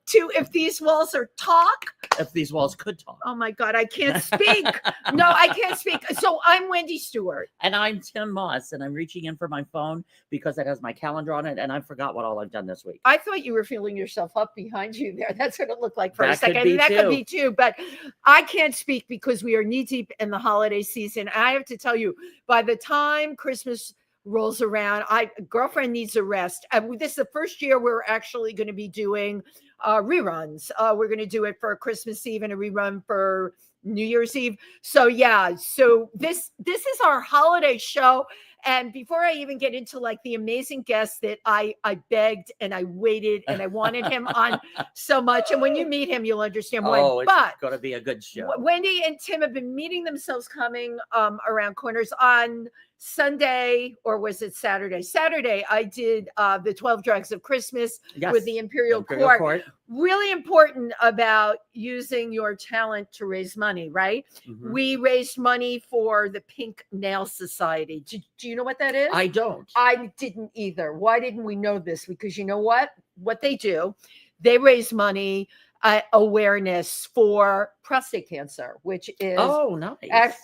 to If These Walls Are Talk. If These Walls Could Talk. Oh my God, I can't speak. No, I can't speak. So I'm Wendy Stuart. And I'm Tym Moss, and I'm reaching in for my phone because it has my calendar on it, and I forgot what all I've done this week. I thought you were feeling yourself up behind you there. That's what it looked like for a That second. could be That too. could be too, but I can't speak because we are knee deep in the holiday season. I have to tell you, by the time Christmas rolls around, girlfriend needs a rest. This is the first year we're actually going to be doing reruns. We're going to do it for Christmas Eve and a rerun for New Year's Eve. So yeah, so this is our holiday show. And before I even get into like the amazing guest that I begged and I waited and I wanted him on so much. And when you meet him, you'll understand why. Oh, it's but going to be a good show. Wendy and Tim have been meeting themselves coming around corners. On Sunday, or was it Saturday? Saturday, I did the 12 Drugs of Christmas with the Imperial Court. Really important about using your talent to raise money, right? Mm-hmm. We raised money for the Pink Nail Society. Do you know what that is? I don't. I didn't either. Why didn't we know this? Because you know what they do? They raise money awareness for prostate cancer, which is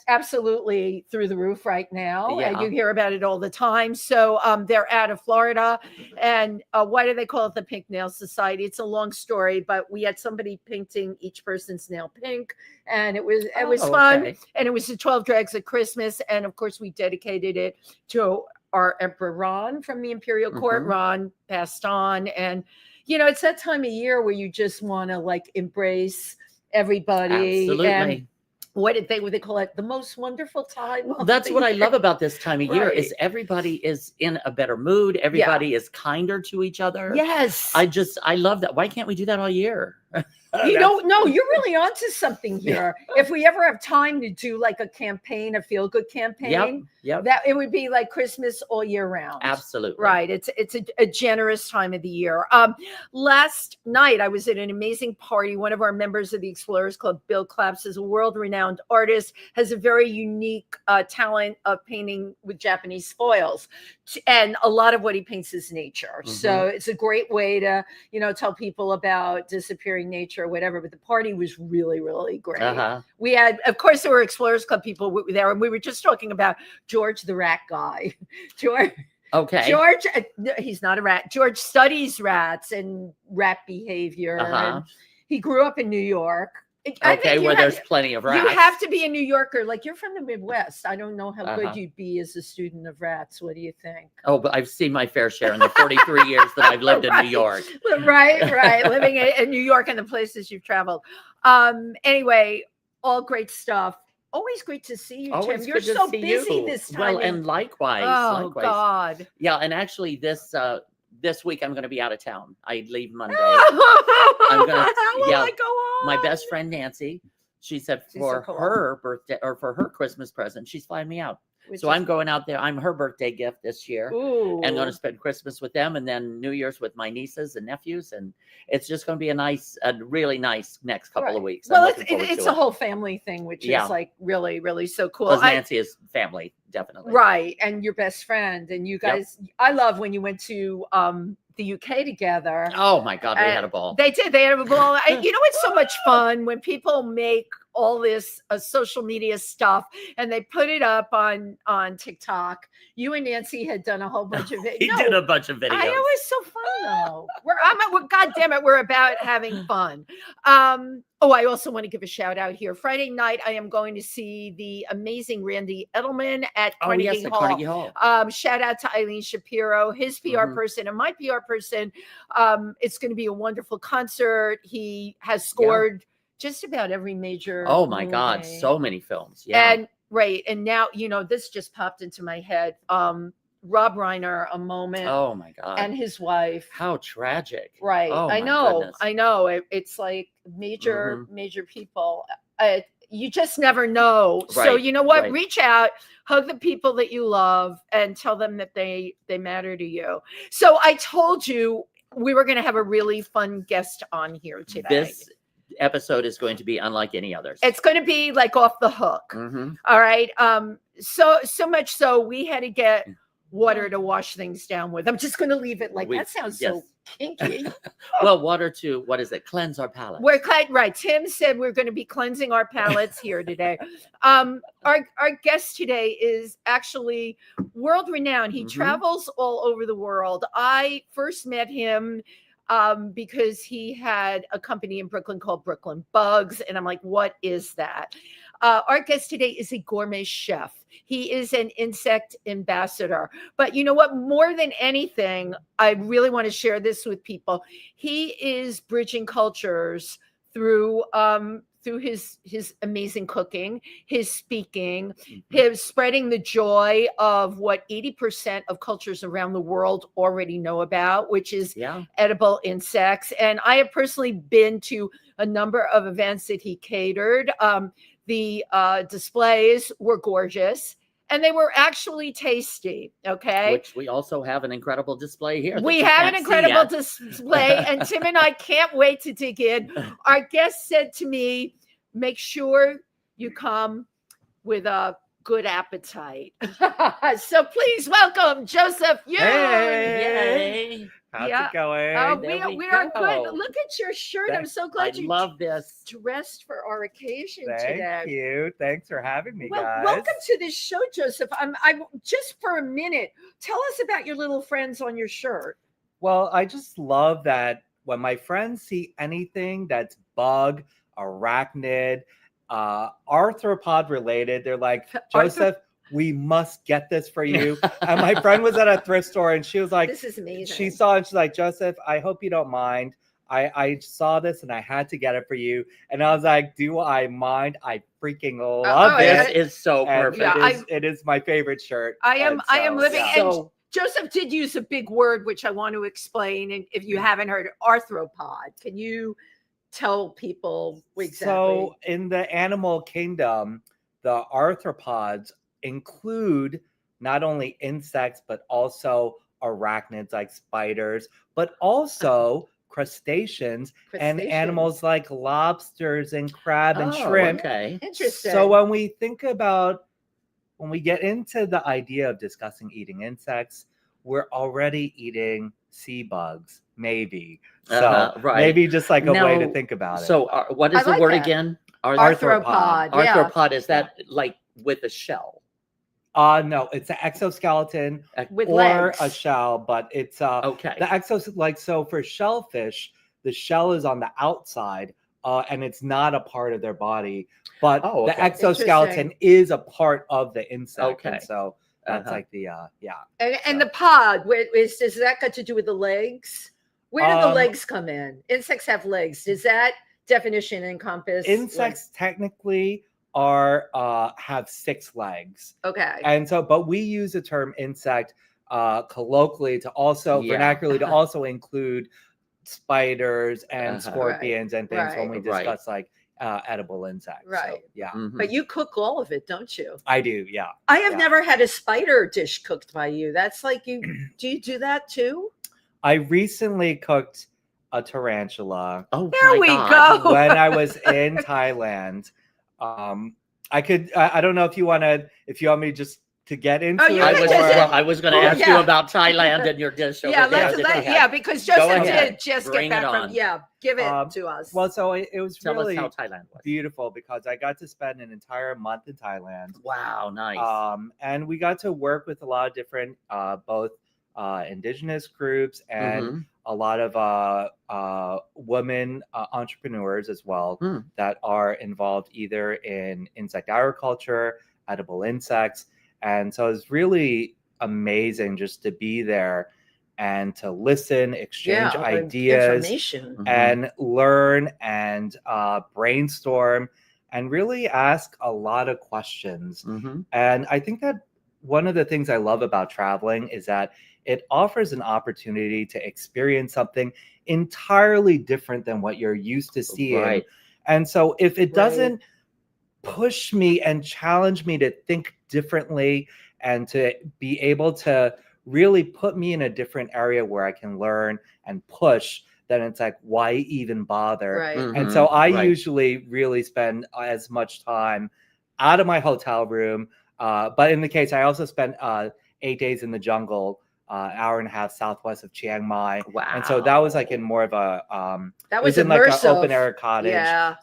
absolutely through the roof right now. Yeah. And you hear about it all the time. So they're out of Florida. And why do they call it the Pink Nail Society? It's a long story, but we had somebody painting each person's nail pink, and it was fun. Okay. And it was the 12 Drugs of Christmas. And of course, we dedicated it to our Emperor Ron from the Imperial Court. Mm-hmm. Ron passed on, and you know, it's that time of year where you just want to like embrace everybody. Absolutely. And what did they call it? The most wonderful time. Well, that's what I love about this time of year is everybody is in a better mood. Everybody is kinder to each other. Yes. I love that. Why can't we do that all year? You don't know. You're really onto something here. If we ever have time to do like a campaign, a feel-good campaign, that it would be like Christmas all year round. Absolutely. Right. It's a generous time of the year. Last night, I was at an amazing party. One of our members of the Explorers Club, Bill Claps, is a world-renowned artist, has a very unique talent of painting with Japanese foils. And a lot of what he paints is nature. Mm-hmm. So it's a great way to, tell people about disappearing nature or whatever. But the party was really, really great. Uh-huh. We had, of course, there were Explorers Club people there. And we were just talking about George the rat guy. George, he's not a rat. George studies rats and rat behavior. Uh-huh. And he grew up in New York. Where there's plenty of rats. You have to be a New Yorker. Like, you're from the Midwest. I don't know how good you'd be as a student of rats. What do you think? Oh, but I've seen my fair share in the 43 years that I've lived in New York. Right. Living in New York and the places you've traveled. Anyway, all great stuff. Always great to see you, Tim. You're so busy this time. Well, and likewise. Oh, God. Yeah, and actually this week I'm going to be out of town. I leave Monday. I'm gonna, I go on? My best friend Nancy, she said her birthday or for her Christmas present, she's flying me out. So I'm going out there. I'm her birthday gift this year. Ooh. And going to spend Christmas with them, and then New Year's with my nieces and nephews. And it's just going to be a really nice next couple of weeks. Well, it's a whole family thing, which is like really, really so cool. Because Nancy is family, definitely. Right. And your best friend. And you guys, I love when you went to the UK together. Oh my God, we had a ball. They did. They had a ball. It's so much fun when people make all this social media stuff and they put it up on TikTok. You and Nancy had done a whole bunch of videos. He did a bunch of videos. I know, it's so fun though. God damn it, we're about having fun. I also want to give a shout out here. Friday night, I am going to see the amazing Randy Edelman at Carnegie Hall. Carnegie Hall. Shout out to Eileen Shapiro, his PR person and my PR person. It's going to be a wonderful concert. He has scored just about every major. Oh my God, so many films. Yeah. And now, this just popped into my head. Rob Reiner, A Moment. Oh my God. And his wife. How tragic. Right. Oh, I know. It's like major people. You just never know. Right. So you know what? Right. Reach out, hug the people that you love, and tell them that they matter to you. So I told you we were going to have a really fun guest on here today. This episode is going to be unlike any others. It's going to be like off the hook. Mm-hmm. All right. So much so we had to get water to wash things down with. I'm just going to leave it like that. Sounds so kinky. Well, water to, what is it? Cleanse our palate. We're right. Tim said we're going to be cleansing our palates here today. Our guest today is actually world renowned. He travels all over the world. I first met him because he had a company in Brooklyn called Brooklyn Bugs. And I'm like, what is that? Our guest today is a gourmet chef. He is an insect ambassador. But you know what? More than anything, I really want to share this with people. He is bridging cultures through his amazing cooking, his speaking, his spreading the joy of what 80% of cultures around the world already know about, which is edible insects. And I have personally been to a number of events that he catered. The displays were gorgeous and they were actually tasty. Okay. Which we also have an incredible display here. We have an incredible display and Tim and I can't wait to dig in. Our guest said to me, make sure you come with a good appetite. So please welcome Joseph Yoon. Hey. Yay. How's it going? We are good. Look at your shirt. I'm so glad you love this. dressed for our occasion today. Thank you. Thanks for having me, guys. Welcome to this show, Joseph. I'm just for a minute. Tell us about your little friends on your shirt. Well, I just love that when my friends see anything that's bug, arachnid, arthropod related, they're like, Joseph, we must get this for you. And my friend was at a thrift store and she was like, this is amazing. She saw it. She's like, Joseph, I hope you don't mind. I saw this and I had to get it for you. And I was like, do I mind? I freaking love this. It is so perfect. Yeah, it is my favorite shirt. I am living. Yeah. And Joseph did use a big word, which I want to explain. And if you haven't heard, arthropod, can you tell people exactly? So in the animal kingdom, the arthropods include not only insects, but also arachnids like spiders, but also crustaceans and animals like lobsters and crab and shrimp. Okay. Interesting. So when we get into the idea of discussing eating insects, we're already eating sea bugs, maybe. So maybe just like a way to think about it. So what is the word again? Arthropod. Arthropod, is that like with a shell? No, it's an exoskeleton with or legs. A shell, but it's okay. The so for shellfish, the shell is on the outside, and it's not a part of their body, but the exoskeleton is a part of the insect. Okay. And so that's like the And the pod, does that got to do with the legs? Where do the legs come in? Insects have legs. Does that definition encompass insects? Technically have 6 legs. Okay. And so, but we use the term insect colloquially to also vernacularly to also include spiders and scorpions and things when we discuss like edible insects. Right. So, yeah. But you cook all of it, don't you? I do. Yeah. I have never had a spider dish cooked by you. That's like do you do that too? I recently cooked a tarantula. Oh, there we go. When I was in Thailand. I don't know if you want me just to get into it. I was going to ask you about Thailand and your dish over there. Because Joseph did just Bring get back from give it to us. Well, so it was Tell really us how Thailand was. Beautiful because I got to spend an entire month in Thailand. Wow, nice. And we got to work with a lot of different both indigenous groups and a lot of women entrepreneurs as well that are involved either in insect agriculture, edible insects. And so it's really amazing just to be there and to listen, exchange ideas, information, and learn and brainstorm and really ask a lot of questions. And I think that one of the things I love about traveling is that it offers an opportunity to experience something entirely different than what you're used to seeing. Right. And so if it doesn't push me and challenge me to think differently and to be able to really put me in a different area where I can learn and push, then it's like, why even bother? Right. And so I usually really spend as much time out of my hotel room. But in the case, I also spent 8 Days in the Jungle, hour and a half southwest of Chiang Mai. Wow. And so that was like in more of a that was in like an immersive. open air cottage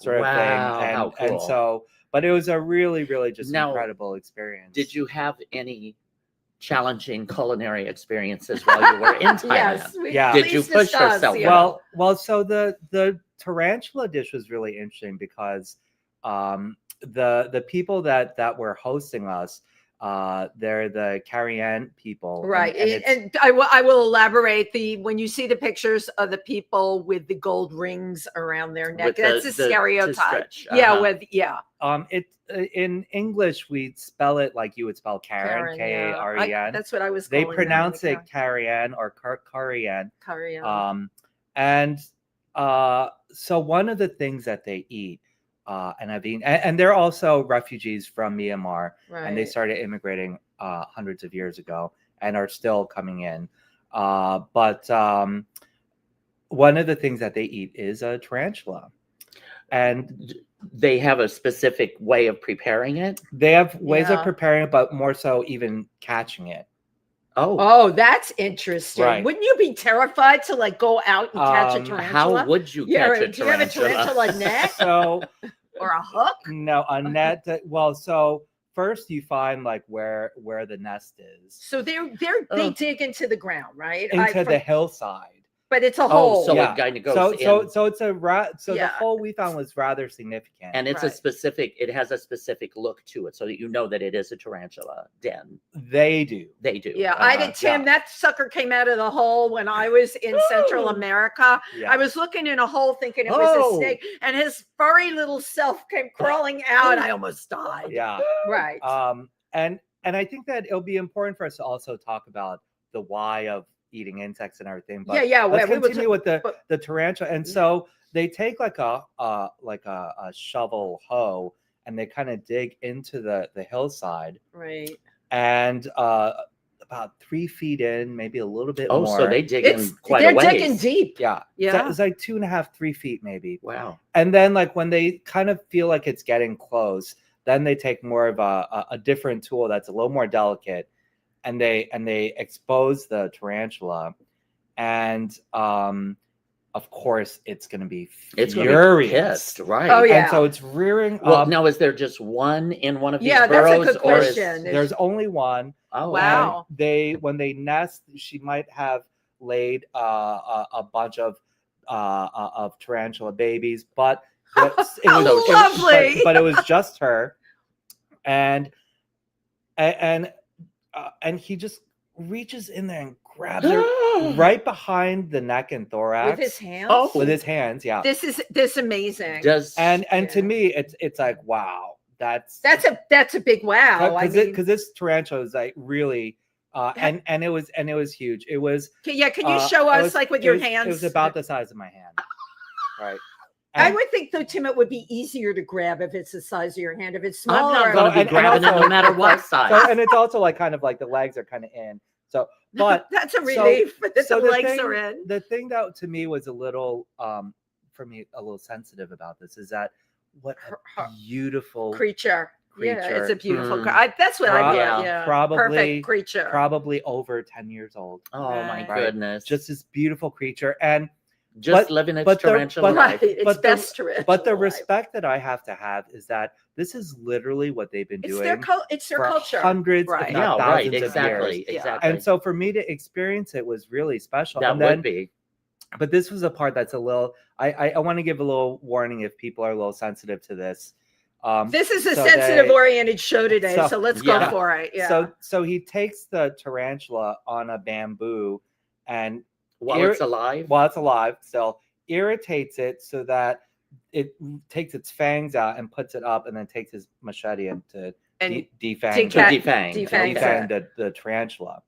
sort of thing. And how cool. and so, but it was a really, really just Now, incredible experience. Did you have any challenging culinary experiences while you were in Thailand? Yeah. Did you push yourself? Well, so the tarantula dish was really interesting because the people that were hosting us, they're the Korean people, right? And I will elaborate. When you see the pictures of the people with the gold rings around their neck, that's a stereotype. It in English we spell it like you would spell Karen, K-A-R-E-N. That's what I was. They pronounce it Karen or Korean. And so one of the things that they eat. And I've eaten, and they're also refugees from Myanmar, and they started immigrating hundreds of years ago and are still coming in. But one of the things that they eat is a tarantula, and they have a specific way of preparing it. They have ways of preparing it, but more so even catching it. Oh, that's interesting. Right. Wouldn't you be terrified to like go out and catch a tarantula? How would you catch a tarantula? Do you have a tarantula net? Or a hook? No, a net. Well, so first you find like where the nest is. So they dig into the ground, right? Into the hillside. But it's a hole. So it kind of goes in. So it's the hole we found was rather significant. And it's it has a specific look to it, so that you know that it is a tarantula den. They do. Yeah, I did, Tim. That sucker came out of the hole when I was in Central America. I was looking in a hole thinking it was a snake, and his furry little self came crawling out. I almost died. Yeah. Right. And I think that it'll be important for us to also talk about the why of eating insects and everything, but let's continue with the tarantula. And so they take like a shovel hoe and they kind of dig into the hillside, right? And about 3 feet in, maybe a little bit more. So they dig in quite a ways. They're digging deep. Yeah. So it's like 2.5, 3 feet maybe. Wow. And then like when they kind of feel like it's getting close, then they take more of a different tool that's a little more delicate. And they expose the tarantula, and of course it's going to be furious, right? Oh yeah. And so it's rearing up. Well, now is there just one in one of these burrows? That's a good question. There's only one. Oh wow! When they nest, she might have laid a bunch of tarantula babies, but it was lovely. But it was just her, and he just reaches in there and grabs her right behind the neck and thorax with his hands. With his hands, yeah. This is amazing. And to me, it's like wow, that's a big wow. Because this tarantula is like really, and it was huge. It was can you show us like with your hands? It was about the size of my hand, right? I would think though, Tim, it would be easier to grab if it's the size of your hand. If it's smaller, I'm not going to be grabbing it no matter what size. And it's also like kind of like the legs are kind of in. So, but that's a relief that the legs are in. The thing that to me was a little, for me, a little sensitive about this is that what a beautiful creature. Yeah, it's a beautiful. That's what I get. Yeah, perfect creature. Probably over 10 years old. Oh my goodness! Just this beautiful creature and. Living its tarantula life. But the respect that I have to have is that this is literally what they've been doing. It's their culture. Hundreds, if not thousands of years. Exactly. And so for me to experience it was really special. That would be. But this was a part that's a little. I want to give a little warning if people are a little sensitive to this. This is a sensitive-oriented show today, so let's go for it. Yeah. So he takes the tarantula on a bamboo and. While it's alive, so irritates it so that it takes its fangs out and puts it up, and then takes his machete and defang the tarantula,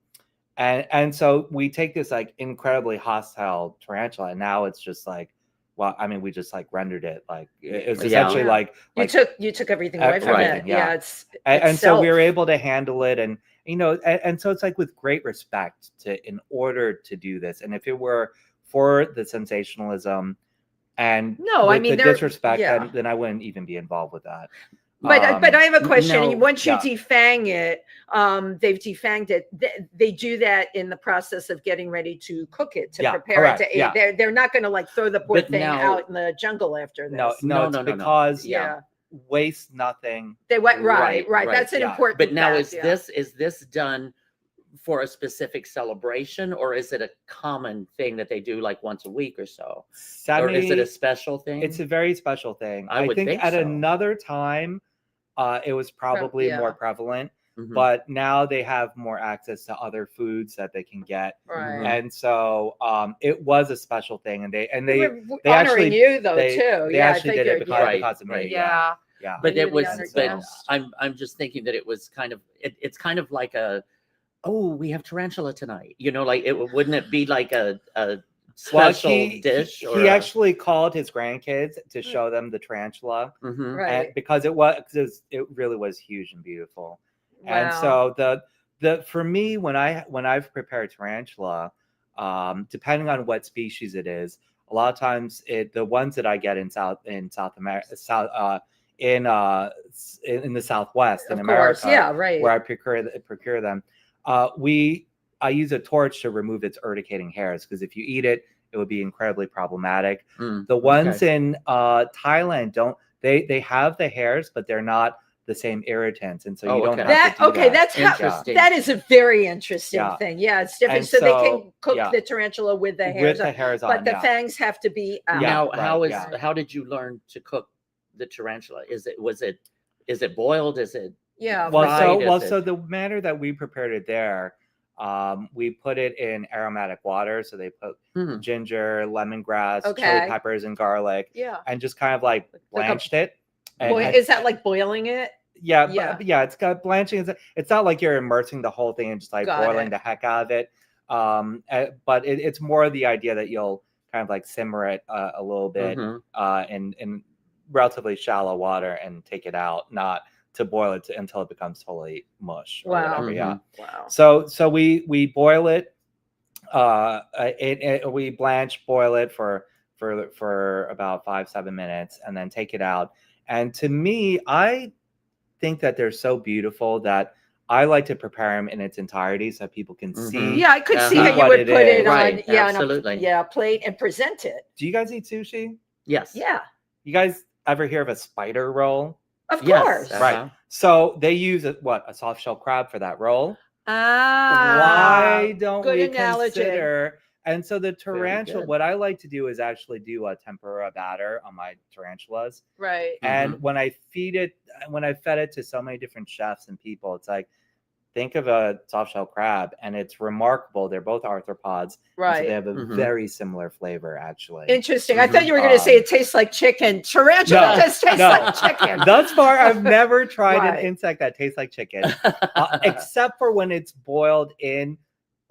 and so we take this like incredibly hostile tarantula, and now it's just like, well, I mean, we just like rendered it like it was essentially like you took everything away from it. Yeah, and so we were able to handle it and. And so it's like with great respect in order to do this. And if it were for the sensationalism and the disrespect, then I wouldn't even be involved with that. But I have a question. Once you defang it, they've defanged it. They do that in the process of getting ready to cook it, to prepare correct, it to eat. They're not going to like throw the poor But thing now- out in the jungle after this. No, it's because Yeah. waste nothing. They went right. Right, That's an yeah. important But now fact, is this done for a specific celebration, or is it a common thing that they do like once a week or so? Or is it a special thing? It's a very special thing. I would think at so. another time, it was probably more prevalent, Mhm. but now they have more access to other foods that they can get. Right. And so it was a special thing, and they We're they honoring actually you though they, too. they Yeah, actually I did it figured, because of me. Right. Yeah. Yeah. But You're it the was, honored but guest. I'm just thinking that it was kind of, it's kind of like we have tarantula tonight. Like wouldn't it be like a special dish? He actually called his grandkids to show them the tarantula, Mhm. Right. and because it really was huge and beautiful. Wow. And so the for me, when I've prepared tarantula, depending on what species it is, a lot of times the ones that I get in South America, in the Southwest in America, where I procure them, I use a torch to remove its urticating hairs, because if you eat it, it would be incredibly problematic. The ones in Thailand they have the hairs, but they're not the same irritants, and so you don't have to do that. That's interesting. That is a very interesting thing. Yeah, it's different. And so they can cook the tarantula with the hairs, but the fangs have to be out. Now, how did you learn to cook the tarantula? Is it boiled? Is it fried? So the manner that we prepared it there, we put it in aromatic water. So they put ginger, lemongrass, chili peppers, and garlic, and just kind of like blanched it. Is that like boiling it? Yeah. It's got blanching. It's not like you're immersing the whole thing and just like boiling the heck out of it. But it's more the idea that you'll kind of like simmer it a little bit in relatively shallow water and take it out, not to boil it until it becomes totally mush or whatever. Yeah. Wow. So we boil it. We boil it for about 5-7 minutes, and then take it out. And to me, I think that they're so beautiful that I like to prepare them in its entirety so people can see. Yeah, I could see how you would put it on absolutely. on a plate and present it. Do you guys eat sushi? Yes. Yeah. You guys ever hear of a spider roll? Of course. Right. So they use a soft shell crab for that roll. Why don't we consider? And so the tarantula, what I like to do is actually do a tempura batter on my tarantulas. Right. And when I fed it to so many different chefs and people, it's like, think of a soft shell crab, and it's remarkable. They're both arthropods. Right. So they have a very similar flavor, actually. Interesting. I thought you were going to say it tastes like chicken. Tarantula just tastes like chicken. Thus far, I've never tried an insect that tastes like chicken, except for when it's boiled in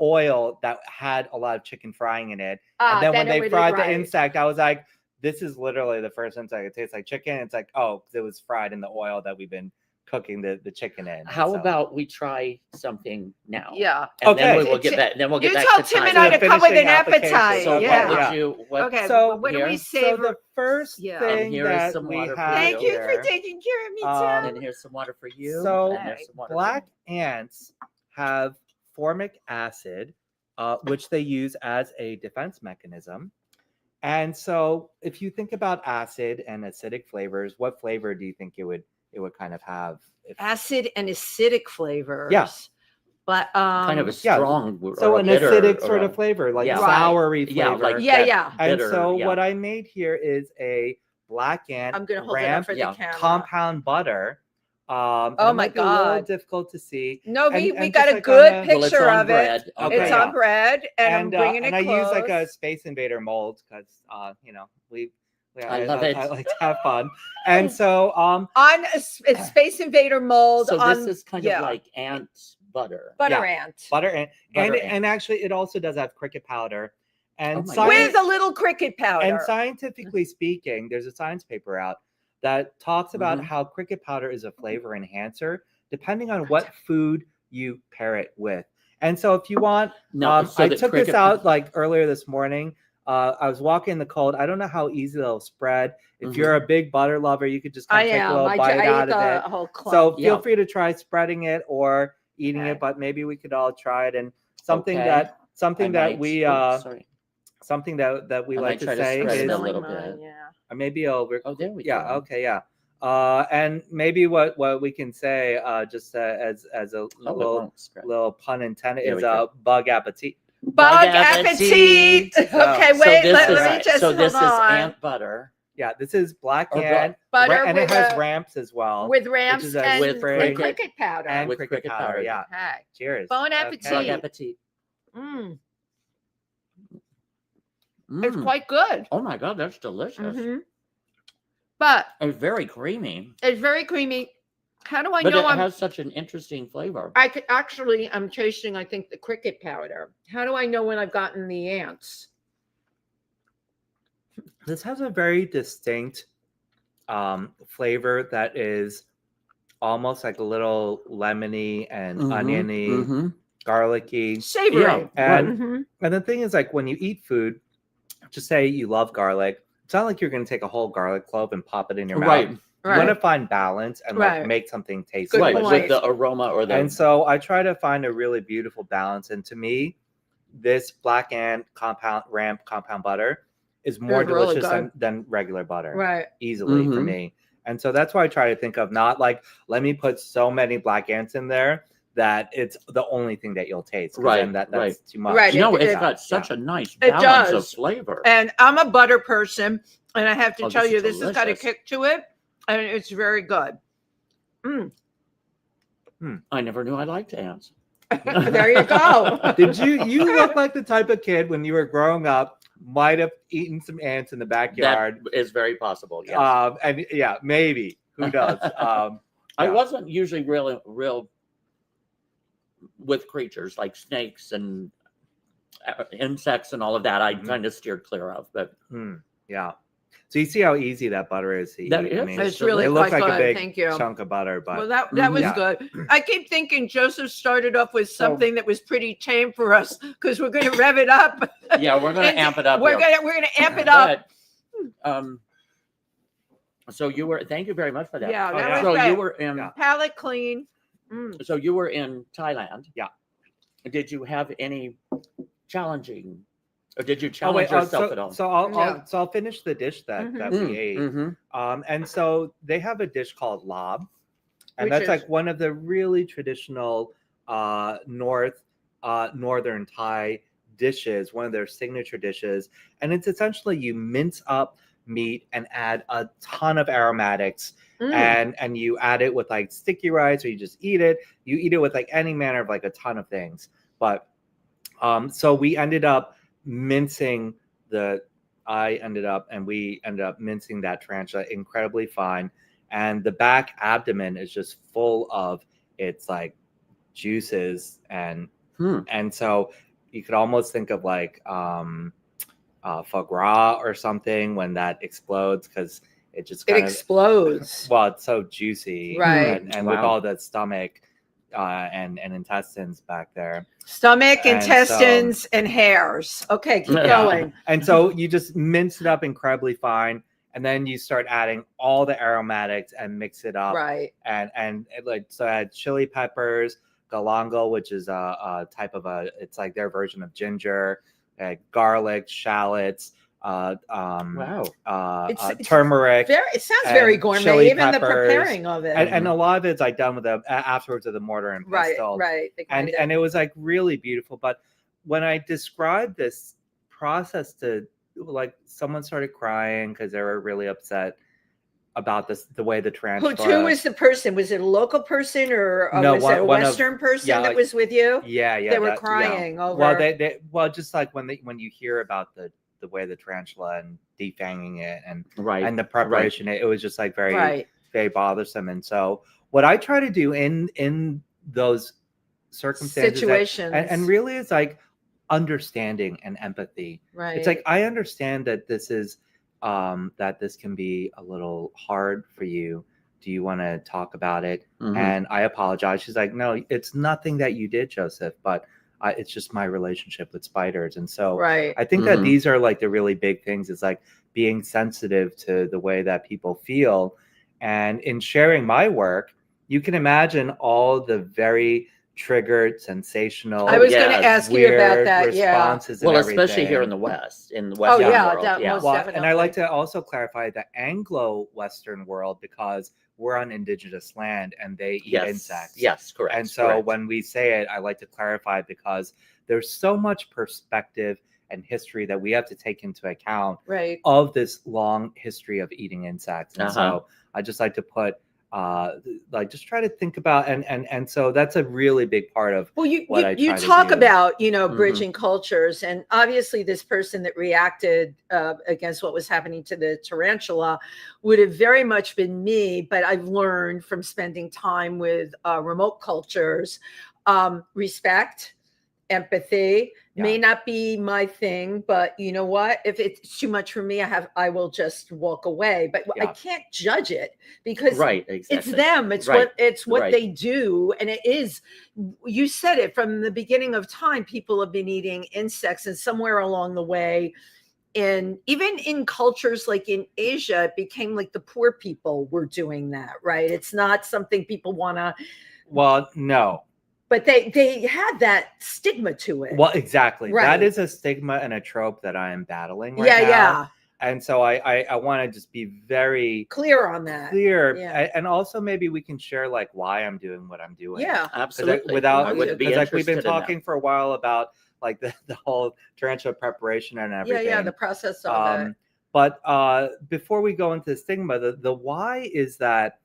oil that had a lot of chicken frying in it. And then when they fried the insect, I was like, this is literally the first insect. It tastes like chicken. It's like, oh, it was fried in the oil that we've been cooking the chicken in. How about we try something now? Yeah. And then we will get back. Then we'll get back to You told Tim and I to come with an appetite. So what do we say? So the first thing that we have. Thank you for taking care of me, Tim. And here's some water for you. So black ants have formic acid, which they use as a defense mechanism. And so if you think about acid and acidic flavors, what flavor do you think it would kind of have? Acid and acidic flavors. Yeah. But kind of a strong so an acidic sort of flavor, like soury flavor. And so what I made here is a black ant I'm gonna hold it up for the camera. Compound butter. Oh my God. A little difficult to see. No, we got a good picture of it. Okay, it's on bread, and I'm bringing it close. I use like a close. Space Invader mold because I love it. I like to have fun. And so on a Space Invader mold. So this is kind of like ant butter. Butter ant. And actually it also does have cricket powder. And with a little cricket powder. And scientifically speaking, there's a science paper out that talks about how cricket powder is a flavor enhancer depending on what food you pair it with. And so if you want, I took this out like earlier this morning. I was walking in the cold. I don't know how easy they'll spread. If you're a big butter lover, you could just kind of take a little bite out of it. So feel free to try spreading it, or eating Okay. it, but maybe we could all try it. And something Okay. that Something that we like to try to say spread it is a little bit. maybe over. Oh, there we Yeah. go. Okay. Yeah. And maybe what we can say just as a little pun intended There is we go. bug appetit. Bug appetit. Okay, So wait. this Let is, me just so this hold is on. ant butter. Yeah, this is black Or ant butter and it with has a- ramps as well. with ramps is a and with cricket, cricket powder. and with cricket powder. Yeah. Okay. Cheers. Bon appetit. Bug appetit. Mm, Mm. it's quite good. Oh my God, that's delicious. Mhm. But It's very creamy. it's very creamy. How do I But know it has such an interesting flavor. I could actually, I'm tasting, I think, the cricket powder. How do I know when I've gotten the ants? This has a very distinct flavor that is almost like a little lemony and oniony, garlicky, Savory. Yeah. and the thing is, like, when you eat food, just say you love garlic. It's not like you're going to take a whole garlic clove and pop it in your Right. mouth. You want to find balance and like Right. make something tasty. Good Right, point. with the aroma or the. And so I try to find a really beautiful balance. And to me, this black ant ramp compound butter is more It's really delicious good. than regular butter. Right. Easily for Mhm. me. And so that's why I try to think of not like, let me put so many black ants in there that it's the only thing that you'll taste. 'Cause Right, then that's right. too much. Right. You know, It- it's it- got such a nice It balance of does. flavor. And I'm a butter person, and I have to Oh, tell this you, is this has got a delicious. kick to it, and it's very good. I never knew I liked ants. There you go. Did you look like the type of kid when you were growing up might have eaten some ants in the backyard? That is very possible. Yes. And yeah, maybe. Who knows? I yeah. wasn't usually real with creatures like snakes and insects and all of that. I kind of steered clear of, but Yeah. So you see how easy that butter is to eat. That I is. mean, It's really it looks quite like a good. big Thank you. chunk of butter, but Well, that was Yeah. good. I keep thinking Joseph started off with something that was pretty tame for us because we're going to rev it up. yeah, we're going to amp it up. We're here. gonna amp it up. But, so you were. Thank you very much for that. Yeah, Oh, that yeah. was So great. you were in. Yeah. Palate clean. So you were in Thailand. Yeah. Did you have any challenging, or did you Oh, challenge wait, yourself so, at all? so I'll, Yeah. I'll finish the dish that we ate. And so they have a dish called lob, and Which that's is- like one of the really traditional northern Thai dishes, one of their signature dishes. And it's essentially you mince up meat and add a ton of aromatics, and you add it with like sticky rice, or you just eat it. You eat it with like any manner of like a ton of things. But so we ended up mincing we ended up mincing that tarantula incredibly fine, and the back abdomen is just full of its like juices, and so you could almost think of like foie gras or something when that explodes, because it just It kind of explodes. well, it's so juicy, Right. and with Wow. all the stomach and intestines back there. Stomach, And intestines, and hairs. Okay, keep Yeah. going. And so you just mince it up incredibly fine, and then you start adding all the aromatics and mix it up. Right. And it, like, so I had chili peppers, galangal, which is a type of it's like their version of ginger, garlic, shallots, Wow. It's turmeric. It sounds and very gourmet, chili even the peppers, preparing of it. and a lot of it's like done with the afterwards with the mortar and right, pestle. right. And it was like really beautiful. But when I described this process to, like, someone started crying because they were really upset about the way the tarantula. Who was the person? Was it a local person, or No, was it a one of- Western person yeah, that like- was with you? Yeah, They were yeah. crying over. Well, just like when you hear about the way the tarantula and defanging it and Right. the preparation, it was just like very Right. very bothersome. And so what I try to do in those circumstances Situations. and really it's like understanding and empathy. Right. It's like, I understand that this is that this can be a little hard for you. Do you want to talk about it? And I apologize. She's like, no, it's nothing that you did, Joseph, but it's just my relationship with spiders. And so right. I think that these are like the really big things. It's like being sensitive to the way that people feel. And in sharing my work, you can imagine all the very triggered, sensational. I was going to ask you about that. Responses well, and especially here in everything. the West, in the Western world. Most Well, definitely. and I like to also clarify the Anglo-Western world, because we're on indigenous land and they eat insects. Yes, correct. And so when we say it, I like to clarify, because there's so much perspective and history that we have to take into account of this long history of eating insects. And so I just like to put just try to think about, and so that's a really big part of what I try you to talk do. about, bridging cultures, and obviously this person that reacted against what was happening to the tarantula would have very much been me, but I've learned from spending time with remote cultures, respect, empathy may not be my thing, but you know what, if it's too much for me, I will just walk away. But I can't judge it, because it's them, it's what they do. And it is, you said it, from the beginning of time, people have been eating insects, and somewhere along the way, and even in cultures like in Asia, it became like the poor people were doing that, right? It's not something people want to, no, but they had that stigma to it. Well, exactly. Right. That is a stigma and a trope that I am battling right now. Yeah. And so I want to just be very clear on that. Yeah. And also maybe we can share like why I'm doing what I'm doing. Yeah, absolutely. Because like we've been talking for a while about like the whole tarantula preparation and everything. Yeah, the process of it. But before we go into the stigma, the why is that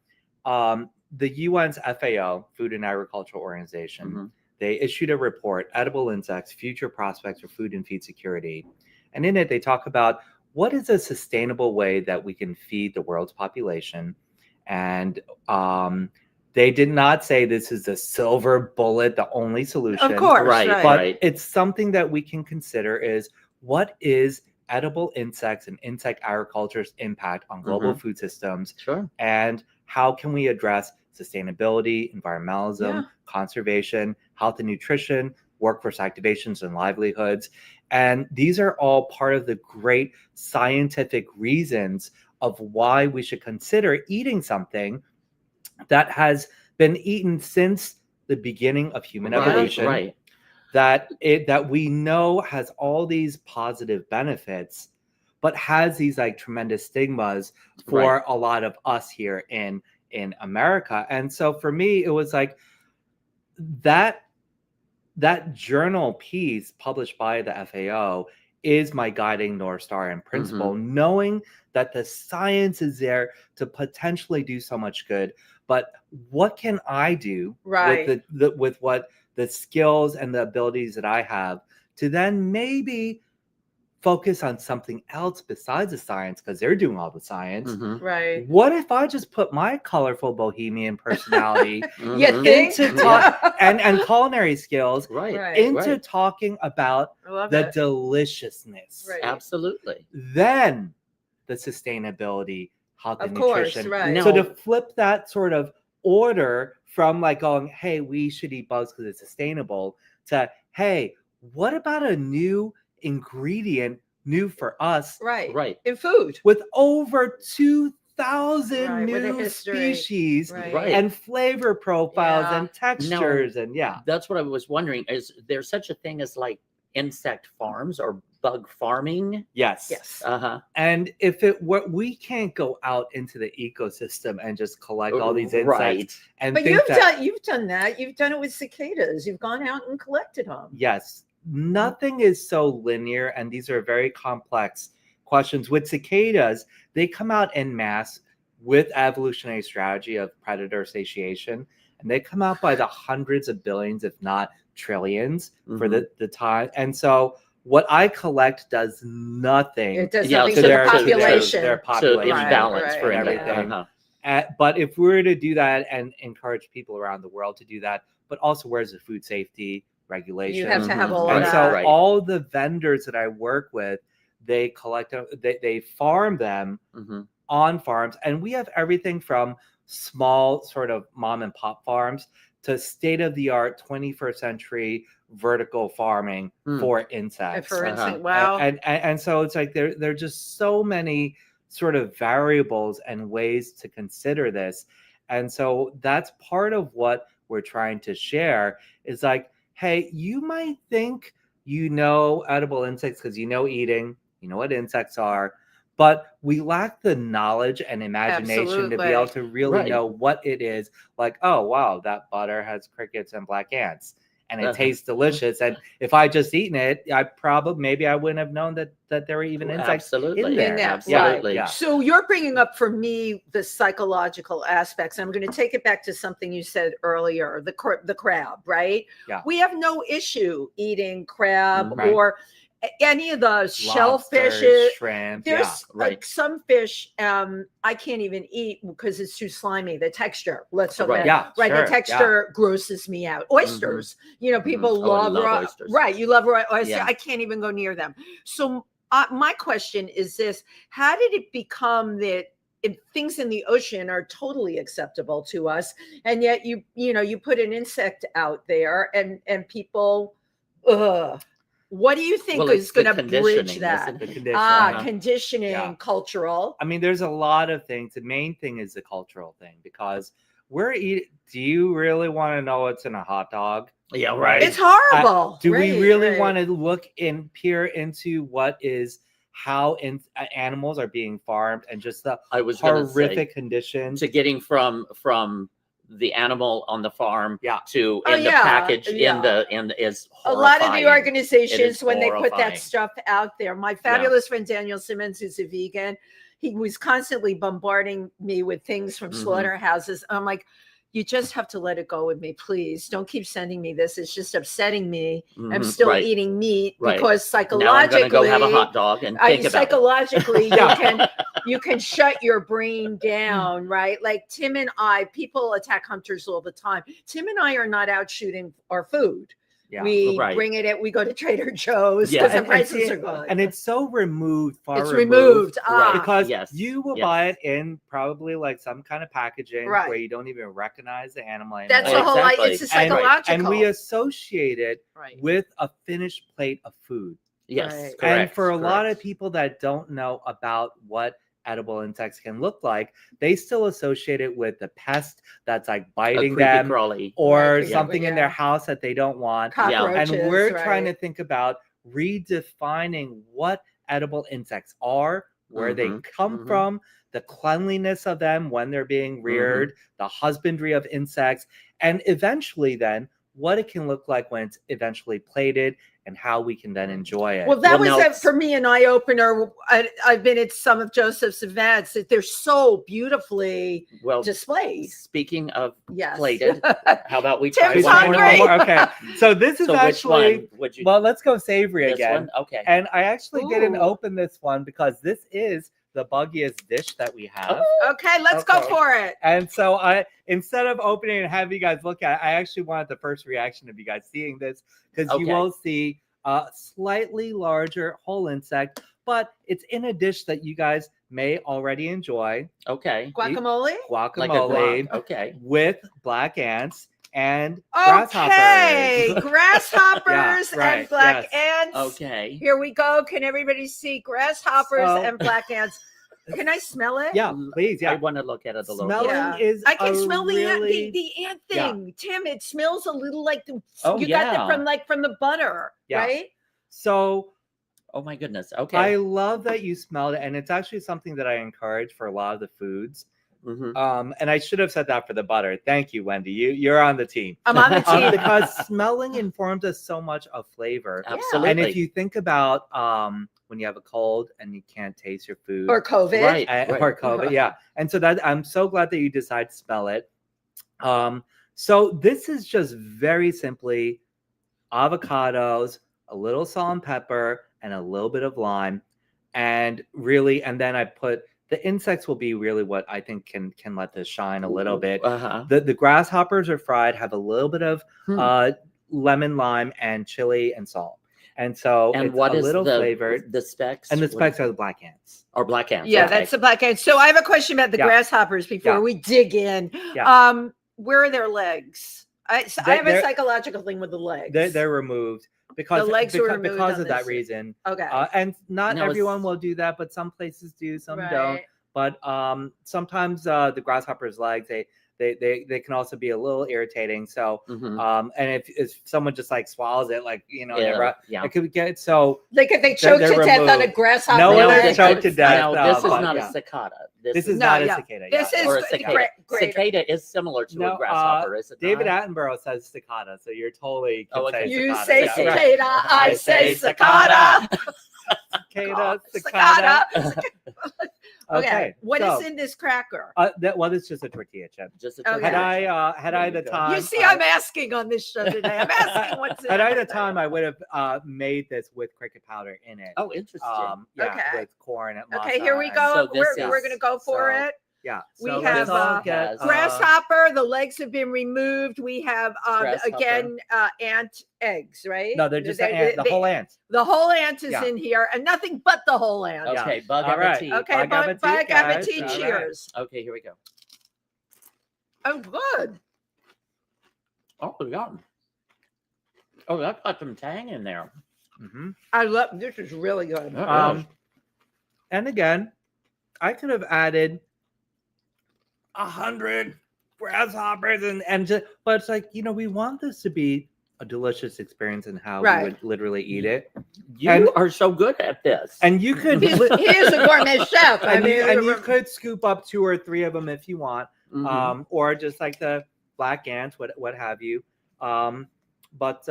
the UN's FAO, Food and Agricultural Organization, they issued a report, Edible Insects, Future Prospects for Food and Feed Security. And in it, they talk about what is a sustainable way that we can feed the world's population. And they did not say this is a silver bullet, the only solution. Of course, But it's something that we can consider is, what is edible insects and insect agriculture's impact on global food systems? And how can we address sustainability, environmentalism, conservation, health and nutrition, workforce activations and livelihoods? And these are all part of the great scientific reasons of why we should consider eating something that has been eaten since the beginning of human evolution, that we know has all these positive benefits, but has these like tremendous stigmas for a lot of us here in America. And so for me, it was like that journal piece published by the FAO is my guiding North Star and principle, knowing that the science is there to potentially do so much good. But what can I do with what the skills and the abilities that I have to then maybe focus on something else besides the science, because they're doing all the science. What if I just put my colorful bohemian personality into and culinary skills into talking about the deliciousness? Absolutely. Then the sustainability, health and nutrition. So to flip that sort of order from like going, hey, we should eat bugs because it's sustainable, to hey, what about a new ingredient, new for us, in food, with over 2,000 new species and flavor profiles and textures? And that's what I was wondering, is there such a thing as like insect farms or bug farming? Yes. And if we can't go out into the ecosystem and just collect all these insects and but you've done that. You've done it with cicadas. You've gone out and collected them. Yes. Nothing is so linear, and these are very complex questions. With cicadas, they come out en masse with evolutionary strategy of predator satiation, and they come out by the hundreds of billions, if not trillions, for the time. And so what I collect does nothing. It does nothing to their population. Their population. Balance for everything. But if we were to do that and encourage people around the world to do that, but also where's the food safety regulation? You have to have all of that. And so all the vendors that I work with, they collect, they farm them on farms. And we have everything from small sort of mom and pop farms to state-of-the-art 21st century vertical farming for insects. For instance, wow. And so it's like there are just so many sort of variables and ways to consider this. And so that's part of what we're trying to share is like, hey, you might think you know edible insects because you know eating, you know what insects are, but we lack the knowledge and imagination to be able to really know what it is. Like, oh, wow, that butter has crickets and black ants. And it tastes delicious. And if I just eaten it, maybe I wouldn't have known that there were even insects in there. Absolutely. Yeah. So you're bringing up for me the psychological aspects. I'm going to take it back to something you said earlier, the crab, right? Yeah. We have no issue eating crab or any of the shellfish, shrimp. There's like some fish I can't even eat because it's too slimy. The texture, the texture grosses me out. Oysters, you know, people love oysters. Right, you love oysters. I can't even go near them. So my question is this: how did it become that things in the ocean are totally acceptable to us, and yet you put an insect out there and people, what do you think is going to bridge that? Conditioning, cultural. I mean, there's a lot of things. The main thing is the cultural thing, because do you really want to know what's in a hot dog? Yeah, right. It's horrible. Do we really want to peer into how animals are being farmed and just the horrific conditions to getting from the animal on the farm to the package in the is horrifying. A lot of the organizations, when they put that stuff out there, my fabulous friend Daniel Simmons, who's a vegan, he was constantly bombarding me with things from slaughterhouses. I'm like, you just have to let it go with me, please. Don't keep sending me this. It's just upsetting me. I'm still eating meat because psychologically, now I'm gonna go have a hot dog and think about psychologically, you can shut your brain down, right? Like Tim and I, people attack hunters all the time. Tim and I are not out shooting our food. Yeah, we bring it in. We go to Trader Joe's because the prices are good. And it's so removed, removed. Because you will buy it in probably like some kind of packaging where you don't even recognize the animal anymore. That's the whole it's a psychological. And we associate it with a finished plate of food. Yes. Correct, and for a lot of people that don't know about what edible insects can look like, they still associate it with the pest that's like biting them or something in their house that they don't want. Cockroaches, and we're trying to think about redefining what edible insects are, where they come from, the cleanliness of them when they're being reared, the husbandry of insects, and eventually then what it can look like when it's eventually plated and how we can then enjoy it. Well, that was for me an eye-opener. I've been at some of Joseph's events. They're so beautifully displayed. Speaking of plated, how about we try one more? Okay, so this is actually, well, let's go savory again. Okay. And I actually didn't open this one because this is the buggiest dish that we have. Okay, let's go for it. And so instead of opening and having you guys look at it, I actually wanted the first reaction of you guys seeing this, because you will see a slightly larger whole insect, but it's in a dish that you guys may already enjoy. Okay. Guacamole? Guacamole. With black ants and grasshoppers. Grasshoppers and black ants. Okay. Here we go. Can everybody see grasshoppers and black ants? Can I smell it? Yeah, please. Yeah, I want to look at it a little. Smelling is. I can smell the ant thing. Tim, it smells a little like got that from the butter, right? So. Oh my goodness. Okay. I love that you smelled it, and it's actually something that I encourage for a lot of the foods. And I should have said that for the butter. Thank you, Wendy. You're on the team. I'm on the team because smelling informs us so much of flavor. Absolutely. And if you think about when you have a cold and you can't taste your food, or COVID, or COVID, And so that I'm so glad that you decide to smell it. So this is just very simply avocados, a little salt and pepper, and a little bit of lime, and then I put. The insects will be really what I think can let this shine a little bit. The grasshoppers are fried, have a little bit of lemon, lime, and chili and salt. And so it's what a is little flavored. The specks? And the specks are the black ants. Or black ants. Yeah, that's the black ants. So I have a question about the grasshoppers before we dig in. Where are their legs? I have a psychological thing with the legs. They're removed. Because the legs were removed because of that reason. Okay. And not everyone will do that, but some places do, some don't. But sometimes the grasshopper's legs, they can also be a little irritating. So and if someone just like swallows it, like it could get so they choke to death on a grasshopper. No one is choked to death. No, this is not a cicada. This is not a cicada. This is or a cicada. Cicada is similar to a grasshopper, is it? David Attenborough says cicada, so you're totally. You say cicada, I say cicada. Cicada. Okay. What is in this cracker? It's just a tortilla chip. Just a tortilla. Had I the time, you see, I'm asking on this show today. I'm asking what's in. Had I the time, I would have made this with cricket powder in it. Oh, interesting. With corn. Okay, here we go. We're gonna go for it. Yeah, we have grasshopper. The legs have been removed. We have again ant eggs, right? No, they're just the whole ant. The whole ant is in here, and nothing but the whole ant. Okay, bug appetit. Okay, bug appetit. Cheers. Okay, here we go. Oh, good. Oh, yeah. Oh, that's got some tang in there. I love this. Is really good. And again, I could have added 100 grasshoppers but it's like, we want this to be a delicious experience in how we would literally eat it. You are so good at this. And you could he is a gourmet chef. And you could scoop up 2 or 3 of them if you want. Or just like the black ants, what have you. But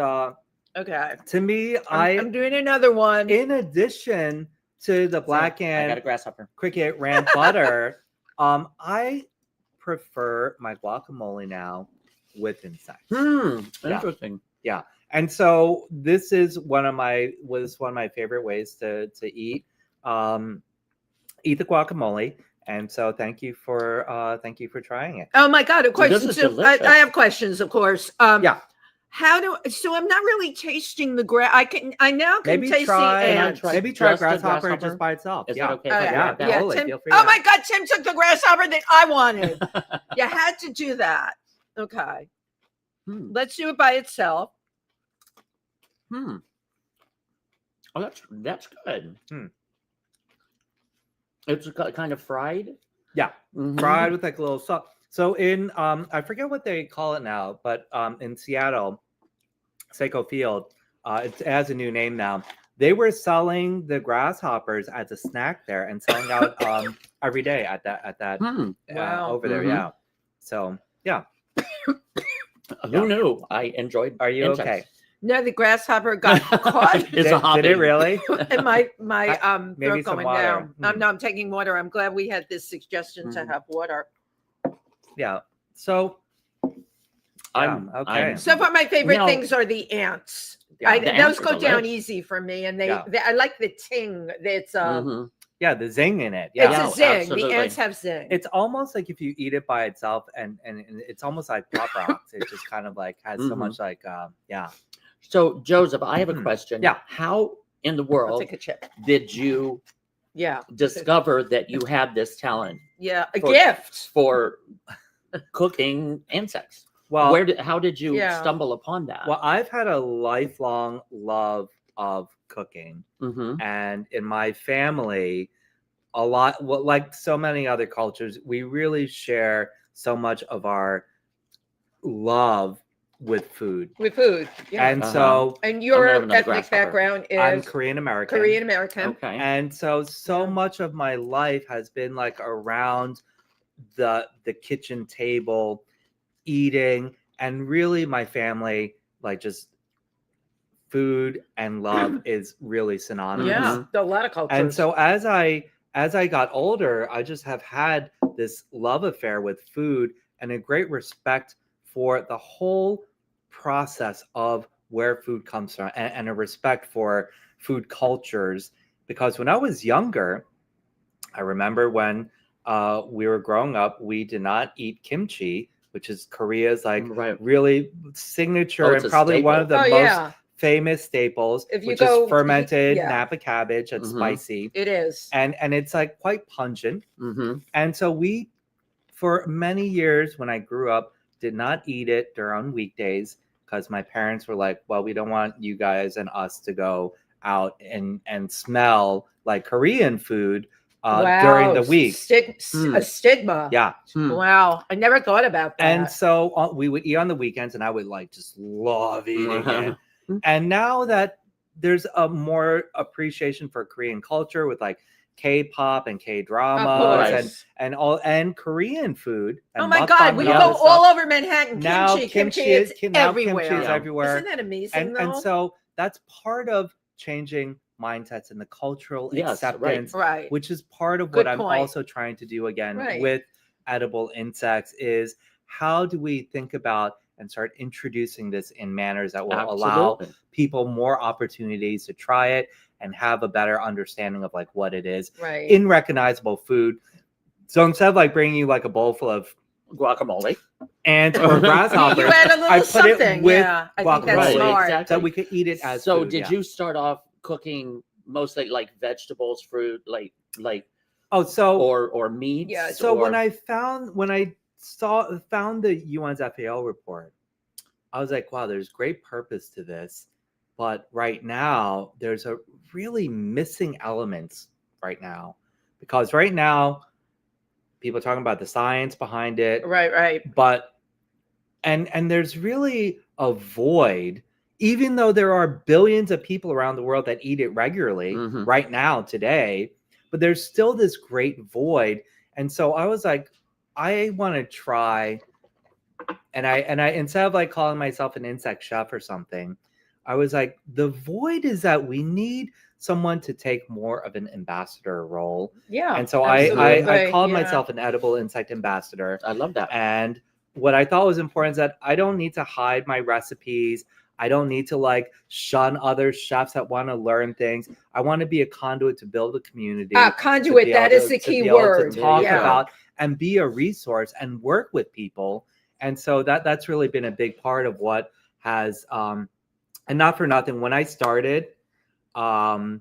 okay. To me, I'm doing another one. In addition to the black ant, I got a grasshopper. Cricket ranch butter, I prefer my guacamole now with insects. Interesting. Yeah. And so this is one of my favorite ways to eat the guacamole. And so thank you for trying it. Oh my God, of course. I have questions, of course. So I'm not really tasting the grass. I now can taste the ant. Maybe try grasshopper just by itself. Is that okay? Tim, oh my God, Tim took the grasshopper that I wanted. You had to do that. Okay. Let's do it by itself. Oh, that's good. It's kind of fried. Yeah, fried with like a little salt. So in I forget what they call it now, but in Seattle, Seiko Field, it has a new name now. They were selling the grasshoppers as a snack there and selling out every day at that over there. Yeah. So yeah. Who knew? I enjoyed. Are you okay? No, the grasshopper got caught. Did it really? And my throat going down. No, I'm taking water. I'm glad we had this suggestion to have water. Yeah. So okay. So far, my favorite things are the ants. Those go down easy for me, and I like the ting. That's the zing in it. Yeah, it's a zing. Absolutely. The ants have zing. It's almost like if you eat it by itself, and it's almost like Pop Rocks. It just kind of like has so much like So Joseph, I have a question. Yeah. How in the world did you discover that you had this talent? Yeah, a gift for cooking insects. Well, how did you stumble upon that? Well, I've had a lifelong love of cooking, and in my family, a lot. Well, like so many other cultures, we really share so much of our love with food. Yeah. And so, and your ethnic background is I'm Korean American. Okay. And so much of my life has been like around the kitchen table, eating, and really my family, like just food and love is really synonymous. Yeah, a lot of cultures. And so as I got older, I just have had this love affair with food and a great respect for the whole process of where food comes from, and a respect for food cultures. Because when I was younger, I remember when we were growing up, we did not eat kimchi, which is Korea's really signature and probably one of the most famous staples, which is fermented Napa cabbage. That's spicy. It is. And it's like quite pungent. And so we, for many years when I grew up, did not eat it during weekdays because my parents were like, well, we don't want you guys and us to go out and smell like Korean food during the week. A stigma. Yeah. Wow. I never thought about that. And so we would eat on the weekends, and I would like just love eating it. And now that there's a more appreciation for Korean culture with like K-pop and K-dramas and Korean food. And oh my God, we go all over Manhattan. Now kimchi is everywhere. Kimchi is everywhere. Isn't that amazing? And so that's part of changing mindsets and the cultural acceptance, which is part of what I'm also trying to do again with edible insects is how do we think about and start introducing this in manners that will allow people more opportunities to try it and have a better understanding of like what it is in recognizable food. So instead of like bringing you like a bowl full of guacamole and or grasshoppers, you add a little I put something. it with I think guacamole that's smart. so we could eat it as so food, did you start off cooking mostly like vegetables, fruit, like or meats? Yeah. So when I found the UN's FAO report, I was like, wow, there's great purpose to this. But right now, there's a really missing elements right now. Because right now, people are talking about the science behind it. Right. But, and there's really a void, even though there are billions of people around the world that eat it regularly right now, today, but there's still this great void. And so I was like, I want to try, and I instead of like calling myself an insect chef or something, I was like, the void is that we need someone to take more of an ambassador role. Yeah. And so I called myself an edible insect ambassador. I love that. And what I thought was important is that I don't need to hide my recipes. I don't need to like shun other chefs that want to learn things. I want to be a conduit to build a community. Conduit, that is the key word. To talk about and be a resource and work with people. And so that's really been a big part of what has, and not for nothing, when I started, I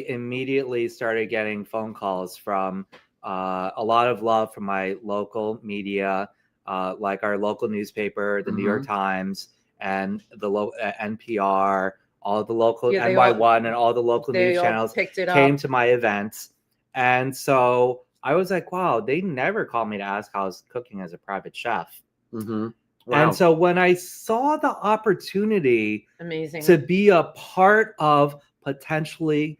immediately started getting phone calls from a lot of love from my local media, like our local newspaper, the New York Times, and the NPR, all the local NY1 and all the local news channels came to my events. And so I was like, wow, they never called me to ask how I was cooking as a private chef. Wow. And so when I saw the opportunity to be a part of potentially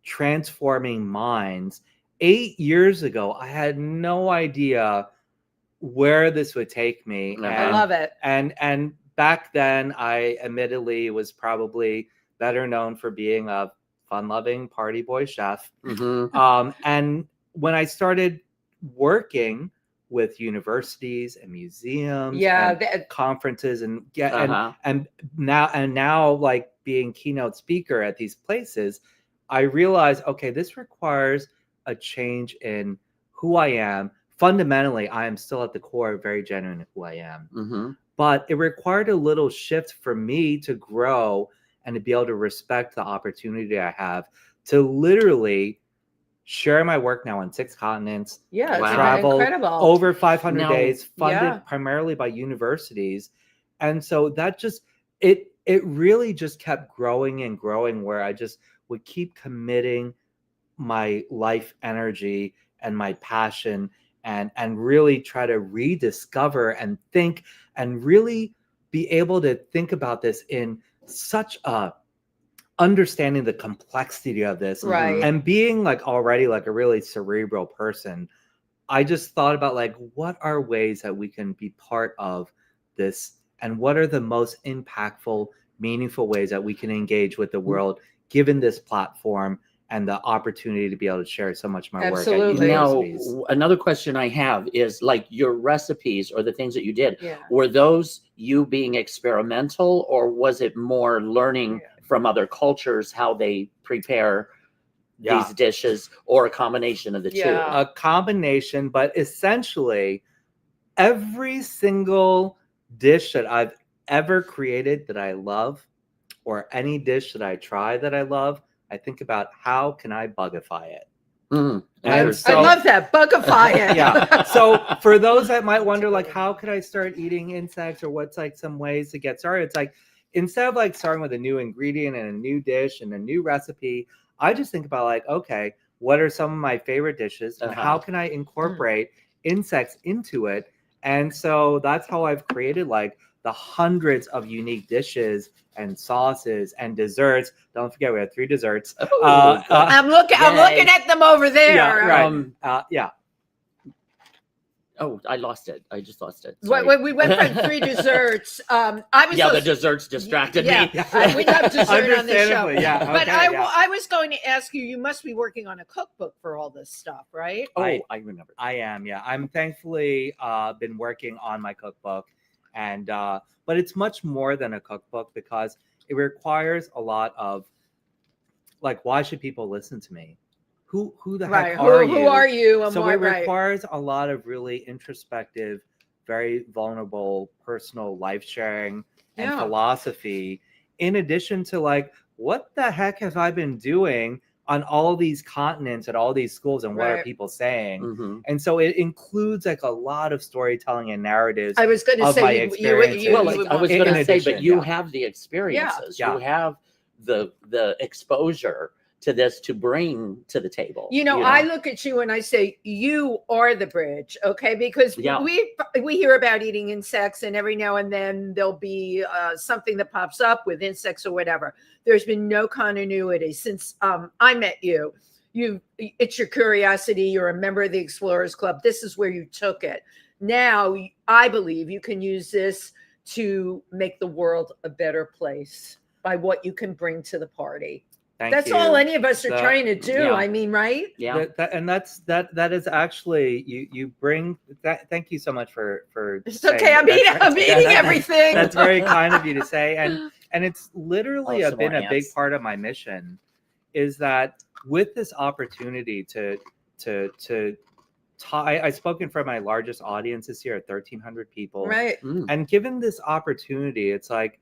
transforming minds, 8 years ago, I had no idea where this would take me. I love it. And back then, I admittedly was probably better known for being a fun-loving party boy chef. And when I started working with universities and museums, and conferences, and now like being keynote speaker at these places, I realized, okay, this requires a change in who I am. Fundamentally, I am still at the core very genuine who I am. But it required a little shift for me to grow and to be able to respect the opportunity I have to literally share my work now on 6 continents. Travel over 500 days, funded primarily by universities. And so that just, it really just kept growing and growing, where I just would keep committing my life energy and my passion and really try to rediscover and think and really be able to think about this in such a understanding the complexity of this, and being like already like a really cerebral person. I just thought about like, what are ways that we can be part of this, and what are the most impactful, meaningful ways that we can engage with the world, given this platform and the opportunity to be able to share so much of my work. Now, another question I have is, like, your recipes or the things that you did, were those you being experimental, or was it more learning from other cultures how they prepare these dishes, or a combination of the two? A combination, but essentially every single dish that I've ever created that I love, or any dish that I try that I love, I think about how can I bugify it. And so, I love that, bugify it. So for those that might wonder, like, how could I start eating insects, or what's like some ways to get started? It's like, instead of like starting with a new ingredient and a new dish and a new recipe, I just think about like, okay, what are some of my favorite dishes and how can I incorporate insects into it. And so that's how I've created like the hundreds of unique dishes and sauces and desserts. Don't forget, we have 3 desserts. I'm looking at them over there. Yeah. Oh, I lost it. I just lost it. We went from 3 desserts. The desserts distracted me. We have dessert on the show. Yeah, but I was going to ask you, you must be working on a cookbook for all this stuff, right? Oh, I remember. I am, yeah. I'm thankfully been working on my cookbook, and but it's much more than a cookbook because it requires a lot of like, why should people listen to me? Who the heck are you? Who are you? So it requires a lot of really introspective, very vulnerable, personal life sharing and philosophy, in addition to like, what the heck have I been doing on all these continents at all these schools, and what are people saying? And so it includes like a lot of storytelling and narratives. I was going to say, but you have the experiences. You have the exposure to this to bring to the table. I look at you and I say, you are the bridge, okay? Because we hear about eating insects, and every now and then there'll be something that pops up with insects or whatever. There's been no continuity since I met you. It's your curiosity. You're a member of the Explorers Club. This is where you took it. Now, I believe you can use this to make the world a better place by what you can bring to the party. That's all any of us are trying to do. I mean, right? Yeah. That is actually you bring that. Thank you so much for. It's okay. I'm eating everything. That's very kind of you to say, and it's literally been a big part of my mission, is that with this opportunity to I've spoken for my largest audience this year at 1,300 people, right? And given this opportunity, it's like,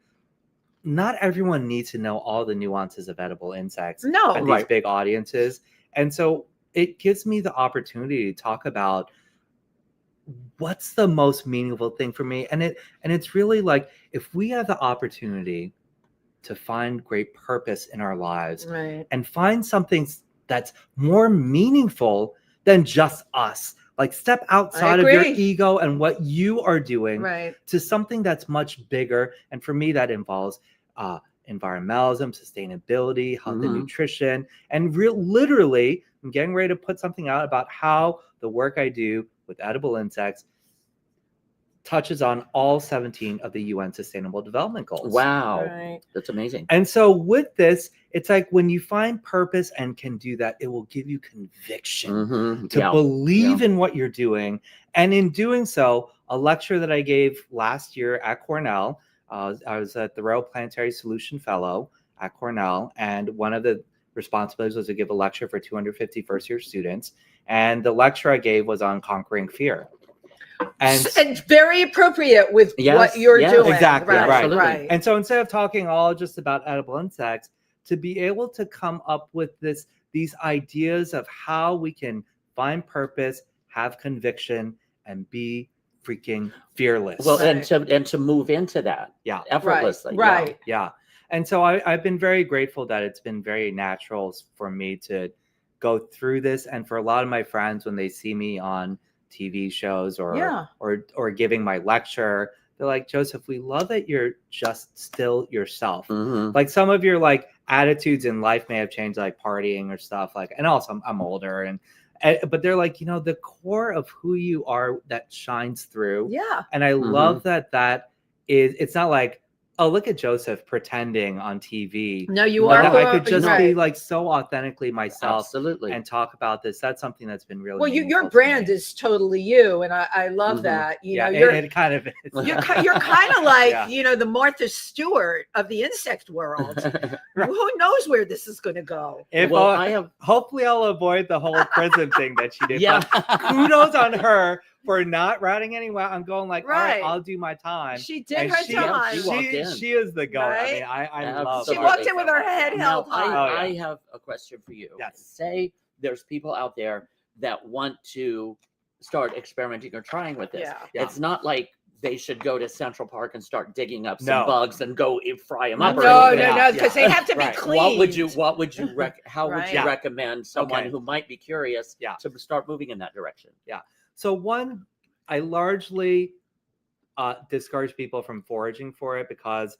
not everyone needs to know all the nuances of edible insects at these big audiences. And so it gives me the opportunity to talk about what's the most meaningful thing for me. And it's really like, if we have the opportunity to find great purpose in our lives and find something that's more meaningful than just us, like step outside of your ego and what you are doing to something that's much bigger. And for me, that involves environmentalism, sustainability, health and nutrition. And literally, I'm getting ready to put something out about how the work I do with edible insects touches on all 17 of the UN Sustainable Development Goals. Wow. That's amazing. And so with this, it's like when you find purpose and can do that, it will give you conviction to believe in what you're doing. And in doing so, a lecture that I gave last year at Cornell, I was at the Royal Planetary Solution Fellow at Cornell, and one of the responsibilities was to give a lecture for 250 first-year students. And the lecture I gave was on conquering fear. And very appropriate with what you're doing. Exactly, right. And so instead of talking all just about edible insects, to be able to come up with these ideas of how we can find purpose, have conviction, and be freaking fearless. Well, and to move into that, effortlessly, yeah. And so I've been very grateful that it's been very natural for me to go through this, and for a lot of my friends, when they see me on TV shows or giving my lecture, they're like, Joseph, we love that you're just still yourself. Like some of your like attitudes in life may have changed, like partying or stuff, like, and also I'm older, but they're like, the core of who you are that shines through. And I love that is, it's not like, oh, look at Joseph pretending on TV. No, you are. I could just be like so authentically myself. Absolutely. And talk about this. That's something that's been really your brand is totally you. And I love that. It kind of is. You're kind of like, the Martha Stewart of the insect world. Who knows where this is going to go? Hopefully I'll avoid the whole prison thing that she did. Yeah. But kudos on her for not ratting anyone. I'm going like, all right, I'll do my time. She did her time. She is the goat. Right? I mean, I love She walked in with her head held high. I have a question for you. Yes. Say there's people out there that want to start experimenting or trying with this. It's not like they should go to Central Park and start digging up some bugs and go fry them up. No, because they have to be clean. How would you recommend someone who might be curious to start moving in that direction? Yeah. So one, I largely discourage people from foraging for it because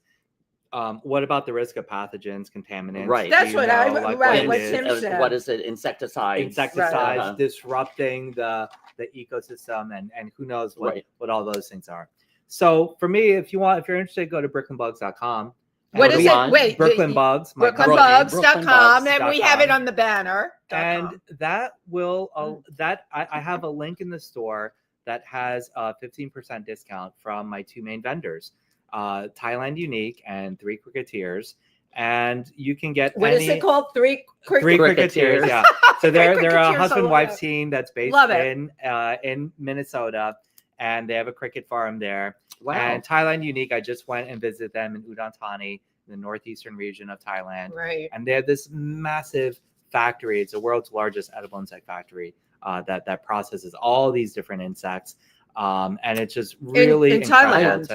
what about the risk of pathogens, contaminants? Right. That's what Tim said. What is it? Insecticides disrupting the ecosystem, and who knows what all those things are. So for me, if you're interested, go to bricklandbugs.com. What is it? Wait, Brooklyn Bugs. Brooklynbugs.com, and we have it on the banner. And that will I have a link in the store that has a 15% discount from my two main vendors, Thailand Unique and Three Cricketeers. And you can get what is it called? Three Cricketeers. Yeah. So they're a husband-wife team that's based in Minnesota, and they have a cricket farm there. Wow. And Thailand Unique, I just went and visited them in Udon Thani, in the northeastern region of Thailand. Right. And they have this massive factory. It's the world's largest edible insect factory that processes all these different insects. And it's just really in Thailand.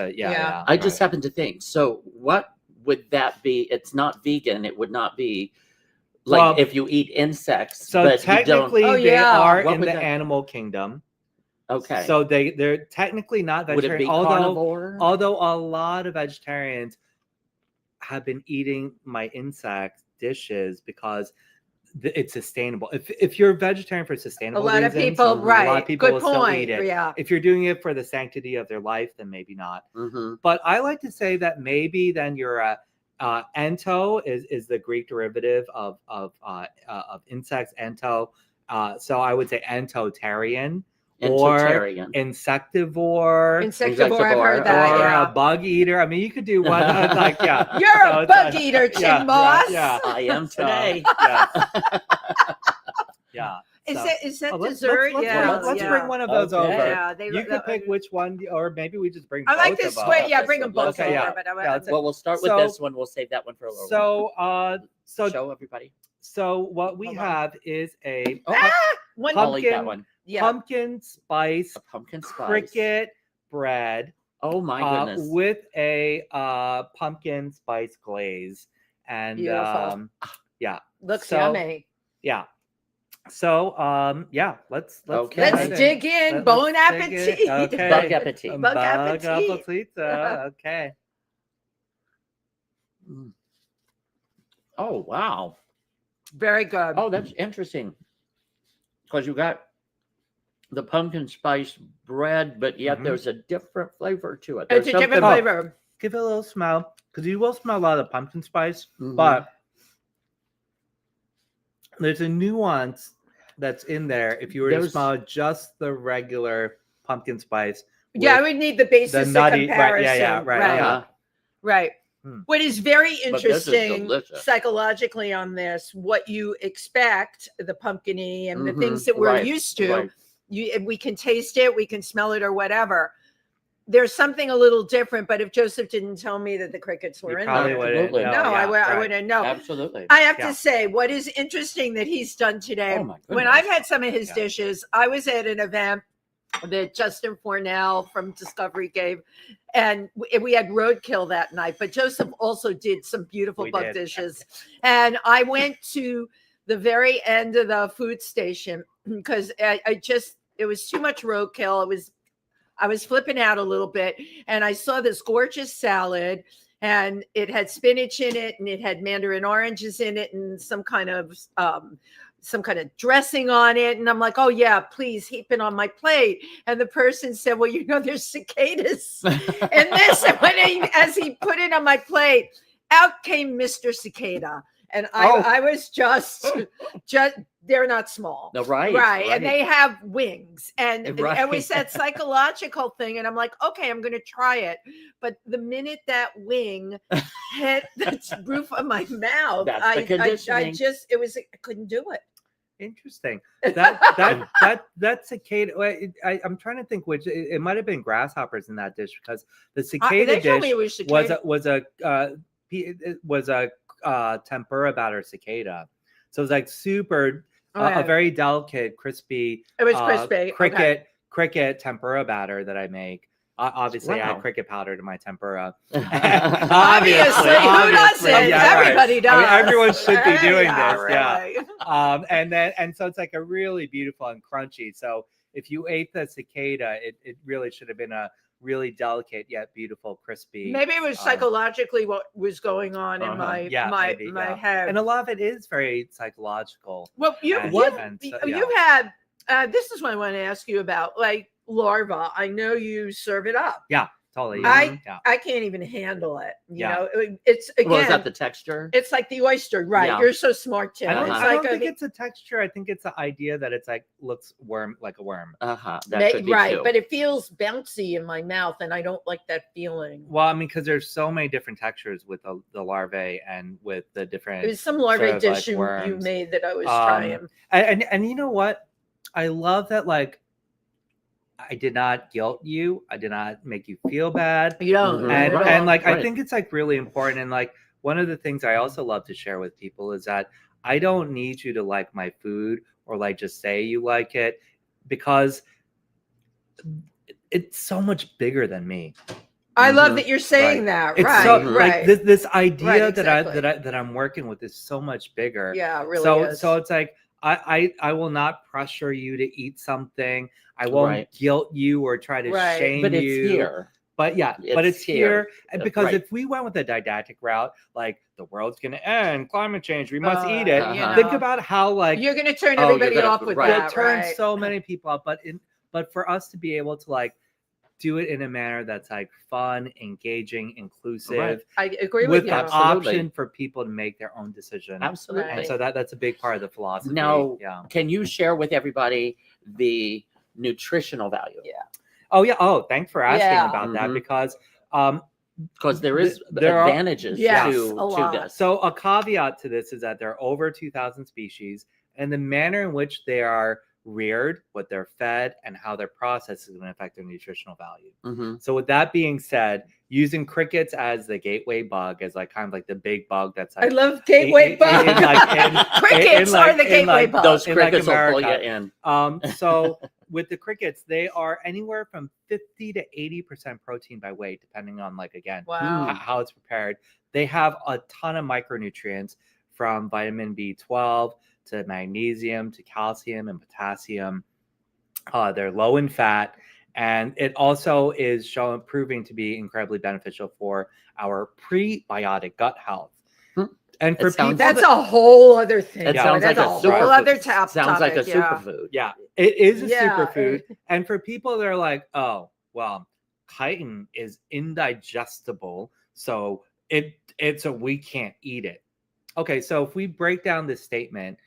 I just happen to think. So what would that be? It's not vegan. It would not be like if you eat insects. So but technically, they are in the animal kingdom. Okay. So they're technically not vegetarian. Would it be carnivore? Although a lot of vegetarians have been eating my insect dishes because it's sustainable. If you're vegetarian for sustainable reasons, a lot of people will still eat it. Yeah. If you're doing it for the sanctity of their life, then maybe not. Mm-hmm. But I like to say that maybe then you're ento is the Greek derivative of insects. Ento. So I would say entotarian. Or insectivore. I've heard that. Or a bug eater. I mean, you could do one. You're a bug eater, Tym Moss. Yeah, I am today. Yeah. Is that dessert? Let's bring one of those over. Yeah, you can pick which one, or maybe we just bring. I like this way. Yeah, bring them both over. Yeah. But well, we'll start with this one. We'll save that one for a little while. So show everybody. So what we have is a pumpkin spice cricket bread. Oh my goodness! With a pumpkin spice glaze, and looks yummy. Yeah. So let's dig in. Bon appetit. Okay. Bug appetit. Bug appetit. Okay. Oh wow! Very good. Oh, that's interesting. Because you got the pumpkin spice bread, but yet there's a different flavor to it. It's a different flavor. Give it a little smell, because you will smell a lot of pumpkin spice, but there's a nuance that's in there if you were to smell just the regular pumpkin spice. Yeah, I would need the basis of comparison. Right. What is very interesting psychologically on this, what you expect, the pumpkin-y and the things that we're used to, we can taste it, we can smell it or whatever. There's something a little different, but if Joseph didn't tell me that the crickets were in there, I wouldn't know. Absolutely. I have to say, what is interesting that he's done today, when I've had some of his dishes, I was at an event that Justin Fornell from Discovery gave, and we had roadkill that night, but Joseph also did some beautiful bug dishes. And I went to the very end of the food station because it was too much roadkill. I was flipping out a little bit, and I saw this gorgeous salad, and it had spinach in it, and it had mandarin oranges in it, and some kind of dressing on it. And I'm like, oh yeah, please heap it on my plate. And the person said, well, there's cicadas in this. And as he put it on my plate, out came Mr. Cicada. And I was just they're not small. No, right. And they have wings. And it was that psychological thing. And I'm like, okay, I'm going to try it. But the minute that wing hit the roof of my mouth, I couldn't do it. Interesting. That cicada. I'm trying to think which it might have been grasshoppers in that dish, because the cicada dish was a tempura batter cicada. So it was like super a very delicate, crispy. It was crispy. Cricket tempura batter that I make. obviously Wow. add cricket powder to my tempura. Obviously, who doesn't? Yeah, Everybody right. does. I mean, everyone should be doing Yeah, this. really. Yeah. And so it's like a really beautiful and crunchy. So if you ate the cicada, it really should have been a really delicate yet beautiful, crispy. Maybe it was psychologically what was going on in my head. And a lot of it is very psychological. Well, you had this is what I want to ask you about, like larva. I know you serve it up. Yeah, totally. I can't even handle it. You know, it's again. Well, is that the texture? It's like the oyster, right? Yeah. You're so smart, Tim. I don't, It's I don't like think it's a texture. I think it's the idea that it's like looks like a worm. That could be right, too. but it feels bouncy in my mouth, and I don't like that feeling. Well, I mean, because there's so many different textures with the larvae and with the different. It was some larvae dish you made that I was trying. And you know what? I love that. Like, I did not guilt you. I did not make you feel bad. You don't. And like, I think it's like really important. And like, one of the things I also love to share with people is that I don't need you to like my food or like just say you like it, because it's so much bigger than me. I love that you're saying that. It's right. So, right. Like this idea Right, exactly. that I'm working with is so much bigger. Yeah, it really is. So it's like I will not pressure you to eat something. I won't guilt you or try to shame but you. It's here. But yeah, it's here. And because if we went with a didactic route, like the world's going to end, climate change, we must eat it. Think about how like you're going to turn everybody off with that. You'll turn so many people off. But for us to be able to like do it in a manner that's like fun, engaging, inclusive. I agree with you. With the option for people to make their own decision. Absolutely. And so that's a big part of the philosophy. Now, can you share with everybody the nutritional value? Yeah. Oh yeah. Oh, thanks for asking about that, because there are advantages to this. So a caveat to this is that there are over 2,000 species, and the manner in which they are reared, what they're fed, and how they're processed is going to affect their nutritional value. So with that being said, using crickets as the gateway bug, as like kind of like the big bug that's like, I love gateway bug. Crickets are the gateway bug. Those crickets will pull you in. So with the crickets, they are anywhere from 50 to 80% protein by weight, depending on like, again, how it's prepared. They have a ton of micronutrients, from vitamin B12 to magnesium to calcium and potassium. They're low in fat, and it also is proving to be incredibly beneficial for our prebiotic gut health. And for people, that's a whole other thing. It sounds like a whole other topic. Sounds like a superfood. Yeah, it is a superfood. And for people that are like, oh, well, chitin is indigestible, so so we can't eat it. Okay, so if we break down this statement,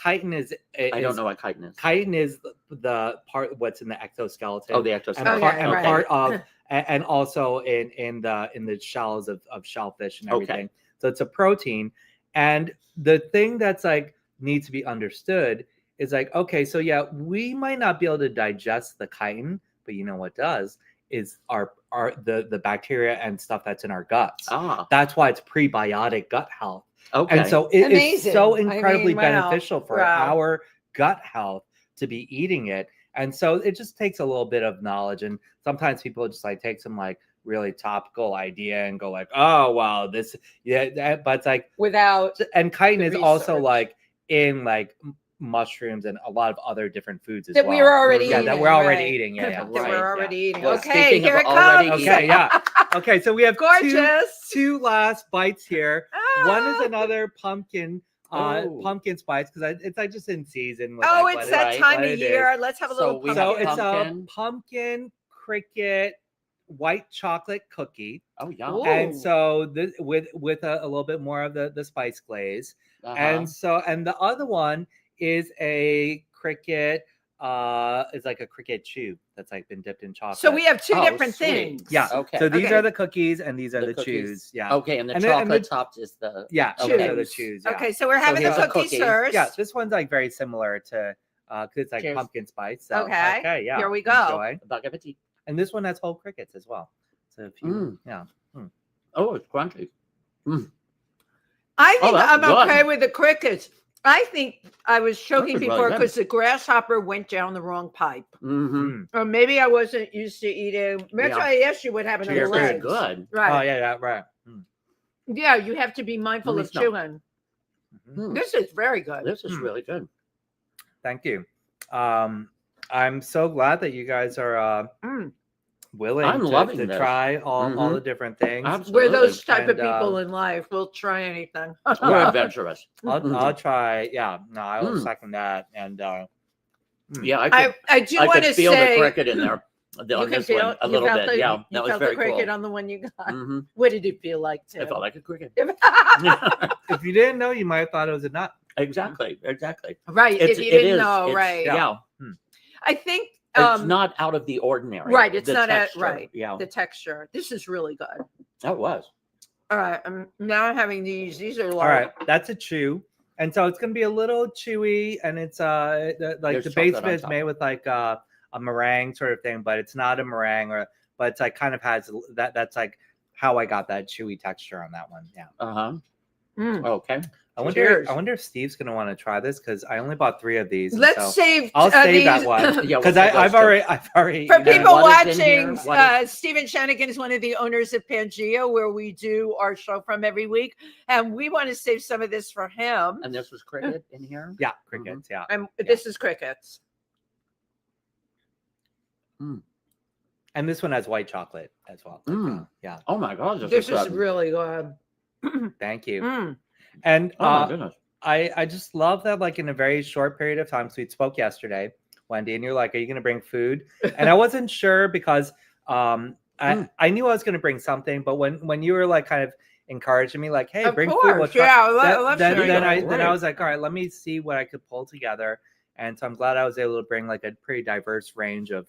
chitin is I don't know what chitin is. Chitin is the part what's in the exoskeleton. Oh, the exoskeleton. And also in the shells of shellfish and everything. So it's a protein. And the thing that's like needs to be understood is like, okay, so yeah, we might not be able to digest the chitin, but you know what does is the bacteria and stuff that's in our guts. That's why it's prebiotic gut health. Okay. And so it is so incredibly beneficial for our gut health to be eating it. And so it just takes a little bit of knowledge. And sometimes people just like take some like really topical idea and go like, oh, wow, but it's like and chitin is also like in like mushrooms and a lot of other different foods as well. That we were already eating. That we're already eating. That we're already eating. Well, okay, here it comes. Okay, okay, so we have gorgeous two last bites here. One is another pumpkin spice, because it's like just in season. With, it's that time of year. Let's have a little pumpkin. So it's a pumpkin cricket white chocolate cookie. Oh, yum. And so this, with a little bit more of the spice glaze. And the other one is a cricket. It's like a cricket chew that's like been dipped in chocolate. So we have two different things. Yeah. Okay. So these are the cookies and these are the chews. Yeah. Okay. And the chocolate topped is the those are the chews. Yeah. Okay. So we're having the cookies first. Yeah. This one's like very similar to because it's like pumpkin spice. So, okay. Yeah. Here we go. Bon appetit. And this one has whole crickets as well. So if you, Oh, it's crunchy. I think I'm okay with the crickets. I think I was choking Really before good. because the grasshopper went down the wrong pipe. Mm-hmm. Or maybe I wasn't used to eating. That's Yeah. why I asked you what happened on the Yours is legs. good. Right. Oh yeah, right. Yeah, you have to be mindful Let me of smell. chewing. Mm. This is very good. This is really good. Thank you. I'm so glad that you guys are willing I'm loving to this. try all the different things. Absolutely. We're those type of And, people in life. We'll try anything. We're adventurous. I'll try. Yeah, no, I will second that. And Yeah, I do want could to feel say the cricket in there. On this one, a little bit. Yeah, that was very the cricket cool. on the one you got. Mm-hmm. What did it feel like, Tim? It felt like a cricket. if you didn't know, you might have thought it was a nut. Exactly. Right. If you didn't know, right. Yeah. I think it's not out of the ordinary. Right. It's not texture, Yeah. The texture. This is really good. That was. All right. I'm now having these. These are all right. That's a chew. And so it's going to be a little chewy, and it's like There's the base chocolate of on it is top. made with like a meringue sort of thing, but it's not a meringue, but it's like kind of has that. That's like how I got that chewy texture on that one. Yeah. Okay. I wonder if Steve's going to want to try this because I only bought 3 of these. Let's save. I'll save these. that one. Yeah, because we'll I've already. For people what is in watching, here? Stephen Shanigan is one of the owners of Pangea, where we do our show from every week, and we want to save some of this for him. And this was cricket in here. Yeah, crickets. Yeah. And this is crickets. And this one has white chocolate as well. Yeah. Oh my God, This is really good. Thank you. And oh my goodness. I just love that, like in a very short period of time. So we spoke yesterday, Wendy, and you're like, "Are you going to bring food?" And I wasn't sure because I knew I was going to bring something, but when you were like kind of encouraging me, like, "Hey, of bring course. food," then I was like, "All right, let me see what I could pull together." And so I'm glad I was able to bring like a pretty diverse range of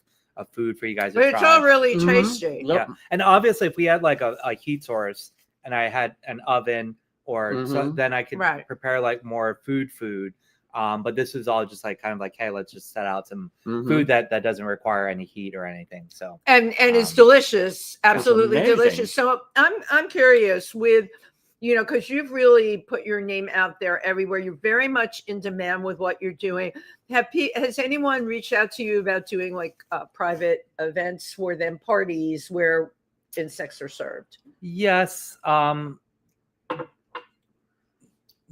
food for you guys to try. It's all really tasty. Yeah, and obviously, if we had like a heat source and I had an oven. Or so then I could prepare like more food. But this is all just like kind of like, hey, let's just set out some food that doesn't require any heat or anything. So and it's delicious, absolutely delicious. So I'm curious with, because you've really put your name out there everywhere. You're very much in demand with what you're doing. Has anyone reached out to you about doing like private events for them, parties where insects are served? Yes.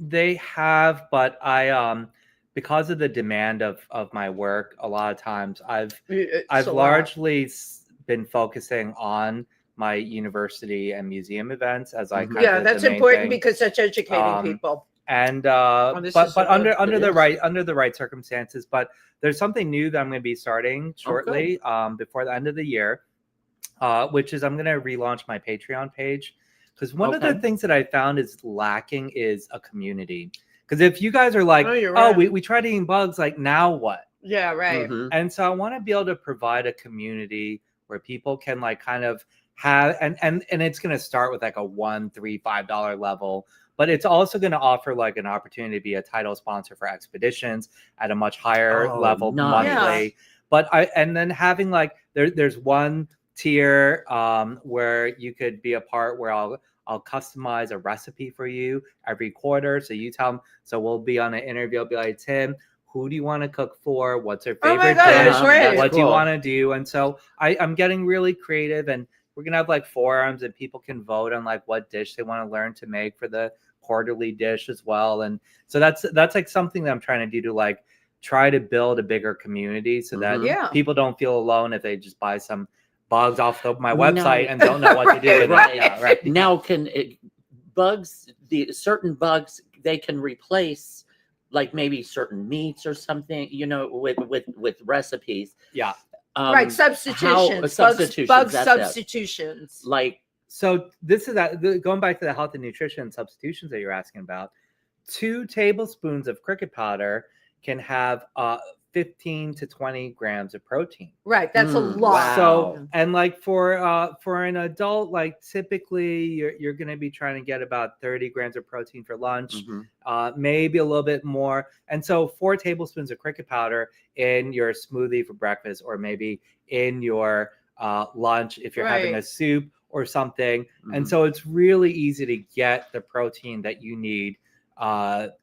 They have, but I because of the demand of my work, a lot of times I've largely been focusing on my university and museum events as I that's important because that's educating people. And but under the right circumstances. But there's something new that I'm going to be starting shortly before the end of the year, which is I'm going to relaunch my Patreon page. Because one of the things that I found is lacking is a community. Because if you guys are like, we tried eating bugs, like now what? Yeah, right. And so I want to be able to provide a community where people can like kind of have, and it's going to start with like a $1, $3, $5 level, but it's also going to offer like an opportunity to be a title sponsor for expeditions at a much higher level monthly. But and then having like there's one tier where you could be a part where I'll customize a recipe for you every quarter. So you tell them, so we'll be on an interview. I'll be like, Tim, who do you want to cook for? What's your favorite dish? What do you want to do? And so I'm getting really creative, and we're going to have like forums and people can vote on like what dish they want to learn to make for the quarterly dish as well. And so that's like something that I'm trying to do to like try to build a bigger community so that people don't feel alone if they just buy some bugs off my website and don't know what to do with it. Yeah, right. Now, certain bugs, they can replace like maybe certain meats or something, with recipes. Yeah. Right. Substitutions. Bug substitutions. Like, so this is going back to the health and nutrition substitutions that you're asking about. 2 tablespoons of cricket powder can have 15 to 20 grams of protein. Right, that's a lot. Wow. So, and like for an adult, like typically you're going to be trying to get about 30 grams of protein for lunch, maybe a little bit more. And so 4 tablespoons of cricket powder in your smoothie for breakfast, or maybe in your lunch if you're having a soup or something. And so it's really easy to get the protein that you need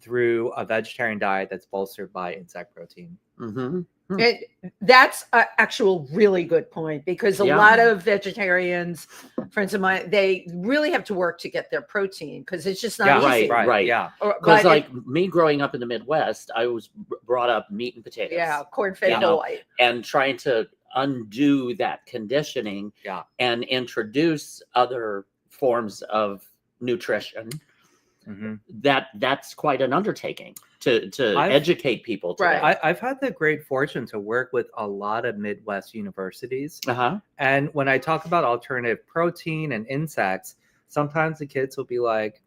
through a vegetarian diet that's bolstered by insect protein. Mm-hmm. And that's an actual really good point, because a lot of vegetarians, friends of mine, they really have to work to get their protein, because it's just not easy. Right. Yeah. Because like me growing up in the Midwest, I was brought up meat and potatoes. Yeah, corn-fed white. And trying to undo that conditioning and introduce other forms of nutrition. Mm-hmm. That's quite an undertaking to educate people today. I've had the great fortune to work with a lot of Midwest universities. And when I talk about alternative protein and insects, sometimes the kids will be like,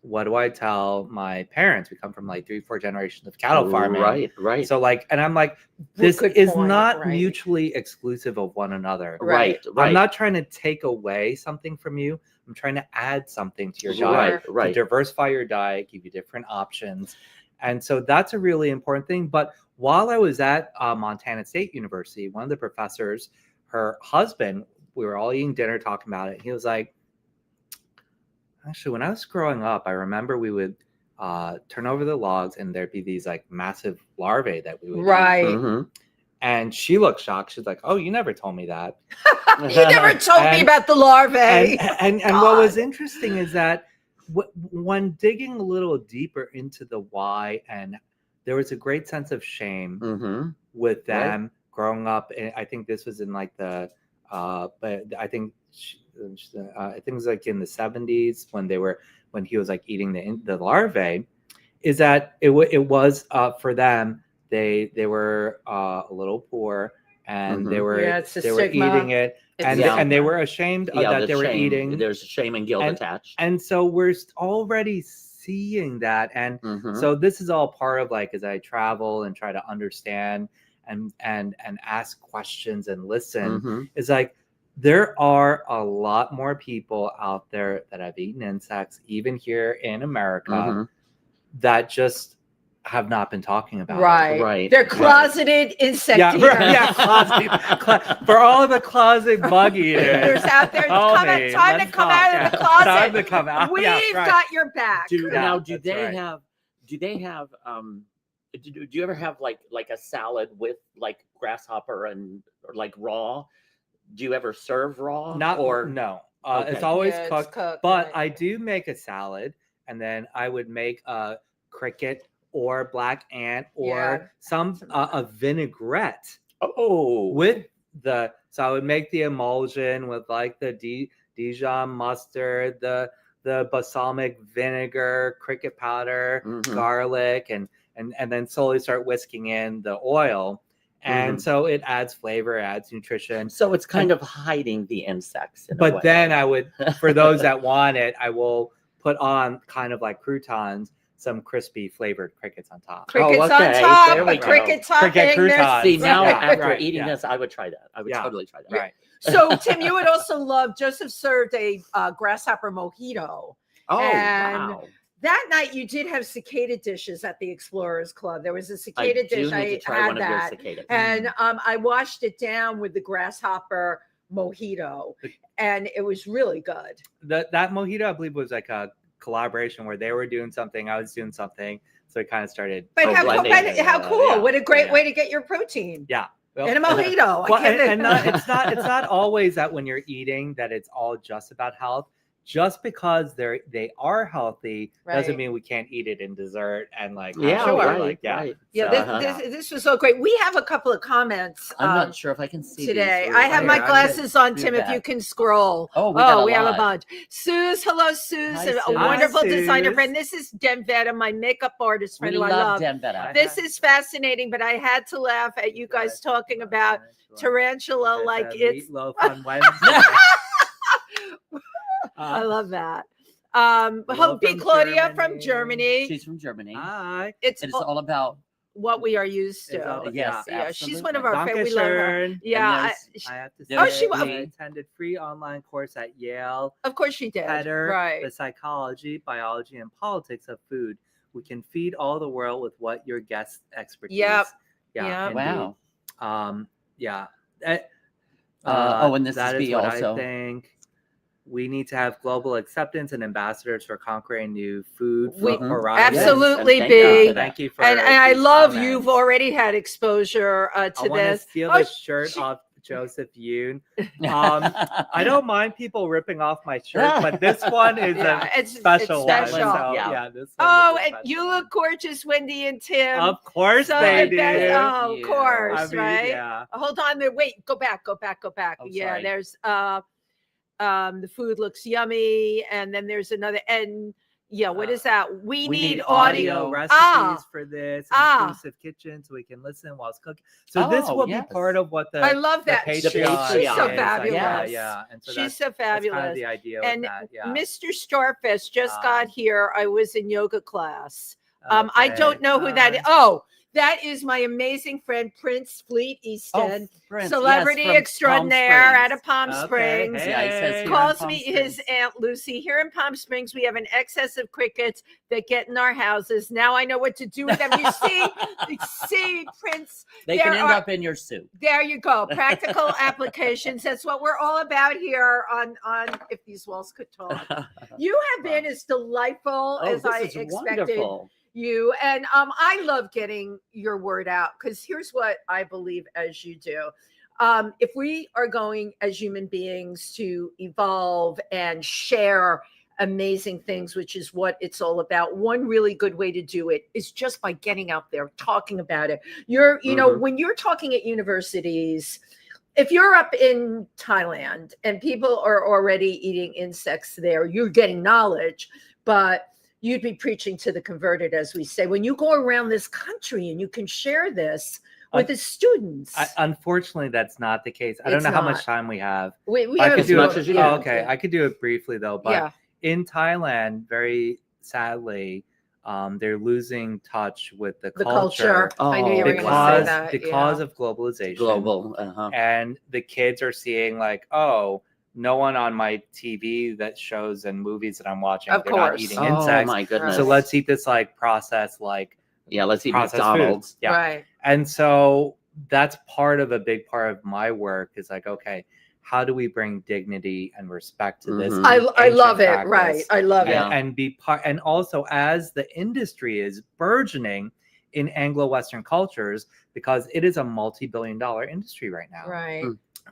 what do I tell my parents? We come from like 3-4 generations of cattle farming. Right. So like, and I'm like, this is not mutually exclusive of one another. Right. I'm not trying to take away something from you. I'm trying to add something to your diet, to diversify your diet, give you different options. And so that's a really important thing. But while I was at Montana State University, one of the professors, her husband, we were all eating dinner talking about it. He was like, actually, when I was growing up, I remember we would turn over the logs and there'd be these like massive larvae that we would eat. Mm-hmm. And she looked shocked. She's like, oh, you never told me that. You never told me about the larvae. And what was interesting is that when digging a little deeper into the why, and there was a great sense of shame with them growing up. And I think this was in like the, but I think it was like in the 70s when he was like eating the larvae, is that it was for them. They were a little poor, and they were eating it, and they were ashamed of that they were eating. There's shame and guilt attached, and so we're already seeing that, and so this is all part of like as I travel and try to understand and ask questions and listen. Is like there are a lot more people out there that have eaten insects, even here in America, that just have not been talking about it. Right. They're closeted insect eaters. Closet. For all of the closet bug eaters out there, time to come out of the closet. Time to come out. We've got your back. Do you ever have like a salad with like grasshopper or like raw? Do you ever serve raw? No. It's always cooked. But I do make a salad, and then I would make a cricket or black ant or a vinaigrette. So I would make the emulsion with like the Dijon mustard, the balsamic vinegar, cricket powder, garlic, and then slowly start whisking in the oil. And so it adds flavor, adds nutrition. So it's kind of hiding the insects. But then I would, for those that want it, I will put on kind of like croutons, some crispy flavored crickets on top. Crickets on top. There we go. Cricket croutons. See, now after eating this, I would try that. I would totally try that. Right. So, Tim, you would also love, Joseph served a grasshopper mojito. Wow. That night you did have cicada dishes at the Explorers Club. There was a cicada dish. I had that. And I washed it down with the grasshopper mojito. And it was really good. That mojito, I believe, was like a collaboration where they were doing something, I was doing something. So it kind of started. But how cool. What a great way to get your protein. Yeah. Well, and a mojito. It's not always that when you're eating that it's all just about health. Just because they are healthy doesn't mean we can't eat it in dessert and like this was so great. We have a couple of comments. I'm not sure if I can see today. I have my glasses on, Tim. If you can scroll. We have a bunch. Suze, hello, Suze, a wonderful designer friend. This is Denvetta, my makeup artist friend who I love. Denvetta. This is fascinating, but I had to laugh at you guys talking about tarantula like it's meatloaf on Wednesday. I love that. Hope Claudia from Germany. She's from Germany. Hi. It's all about what we are used to. Yes, she's one of our favorites. We love her. I have to say, she attended free online course at Yale. Of course she did. The psychology, biology, and politics of food. We can feed all the world with what your guest expertise. Wow. And this and this that is what also. I think. we need to have global acceptance and ambassadors for conquering new food varieties. Absolutely, yes, Thank you for and I love comments. you've already had exposure to this. I want to steal the shirt off Joseph Yoon. I don't mind people ripping off my shirt, but this one is a special one. Special. So, Yeah. this one and you look gorgeous, Wendy and Tim. Of course they do. Oh, of course, I mean, right? Yeah. Hold on there. Wait, go back. Oh, Yeah, sorry. there's the food looks yummy, and then there's another and what is that? We need audio recipes for this inclusive kitchen, so we can listen while it's cooking. So this will be part of what I love that. the She's Patreon so is. Fabulous. Yeah. And so she's so fabulous. That's kind of the idea and of that. Yeah. Mr. Starfest just got here. I was in yoga class. Okay. I don't know who that is. Oh, that is my amazing friend Prince Fleet Easton, celebrity extraordinaire out of Palm Springs. Hey. Calls me his Aunt Lucy. Here in Palm Springs, we have an excess of crickets that get in our houses. Now I know what to do with them. You see, Prince. They can end up in your soup. There you go. Practical applications. That's what we're all about here on If These Walls Could Talk. You have been as delightful as I expected. Wonderful. You and I love getting your word out, because here's what I believe as you do. If we are going as human beings to evolve and share amazing things, which is what it's all about, one really good way to do it is just by getting out there, talking about it. You know, when you're talking at universities, if you're up in Thailand and people are already eating insects there, you're getting knowledge, but you'd be preaching to the converted, as we say. When you go around this country and you can share this with the students. Unfortunately, that's not the case. I don't know how much time we have. We I have could do much as you can. Okay, I could do it briefly though. But in Thailand, very sadly, they're losing touch with the culture. I knew you were going to say that. Because of globalization. And the kids are seeing like, oh, no one on my TV that shows and movies that I'm watching, they're not eating insects. Oh my goodness. So let's eat this like processed, let's eat McDonald's. Yeah. Right. And so that's a big part of my work is like, okay, how do we bring dignity and respect to this? I love it. Practice? Right. I love it. And be part, and also as the industry is burgeoning in Anglo-Western cultures, because it is a multi-billion-dollar industry right now. Right.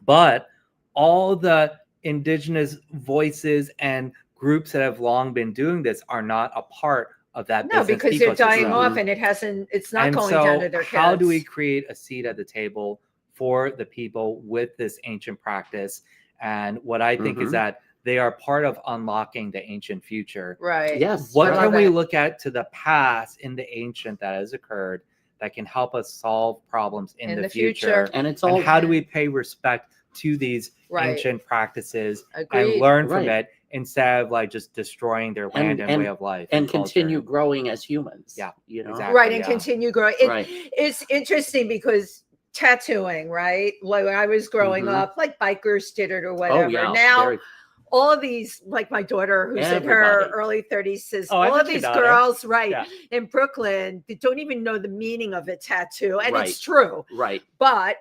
But all the indigenous voices and groups that have long been doing this are not a part of that business because they're dying off, and it's not going down to their kids. How do we create a seat at the table for the people with this ancient practice? And what I think is that they are part of unlocking the ancient future. Right. Yes. What can we look at to the past in the ancient that has occurred that can help us solve problems in the future? And how do we pay respect to these ancient practices and learn from it, instead of like just destroying their land and way of life and continue growing as humans? Yeah, you know, exactly, and continue growing. It's interesting because tattooing, right? Like when I was growing up, like bikers did it or whatever. Now all of these, like my daughter who's in her early 30s says, all of these girls in Brooklyn, they don't even know the meaning of a tattoo, and it's true, but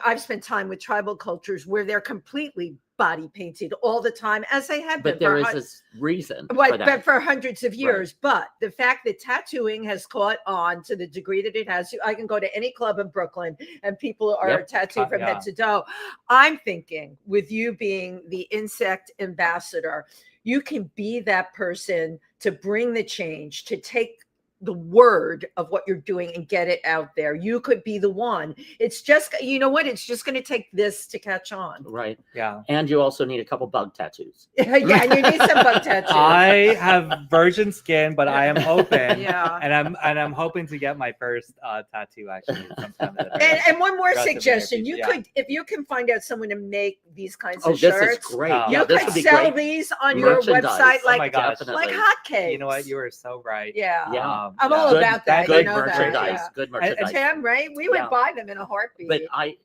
I've spent time with tribal cultures where they're completely body painted all the time, as they have been. But there is a reason for that. But for hundreds of years. But the fact that tattooing has caught on to the degree that it has, I can go to any club in Brooklyn and people are tattooed from head to toe. I'm thinking, with you being the insect ambassador, you can be that person to bring the change, to take the word of what you're doing and get it out there. You could be the one. It's just, you know what? It's just going to take this to catch on. Right. Yeah. And you also need a couple bug tattoos. And you need some bug tattoos. I have virgin skin, but I am open. And I'm hoping to get my first tattoo actually sometime. And one more suggestion. You could, if you can find out someone to make these kinds of shirts. This is great. You could sell these on your website like hotcakes. You know what? You are so right. Yeah. I'm all about that. Good merchandise. Good merchandise. Tim, right? We would buy them in a heartbeat. But I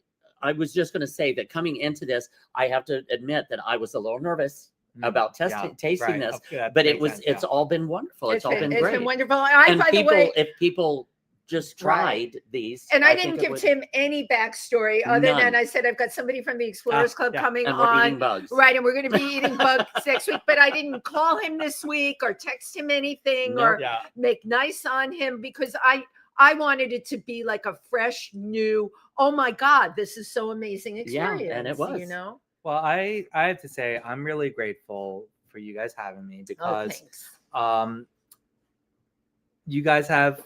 was just going to say that coming into this, I have to admit that I was a little nervous about tasting this, but it's all been wonderful. It's all been great. It's been wonderful. If people just tried these. And I didn't give Tim any backstory other than I said, I've got somebody from the Explorers Club coming and on. We're eating bugs. Right. And we're going to be eating bugs next week. But I didn't call him this week or text him anything or make nice on him because I wanted it to be like a fresh, new, oh my God, this is so amazing experience. Yeah, and it was. You know? Well, I have to say, I'm really grateful for you guys having me because you guys have,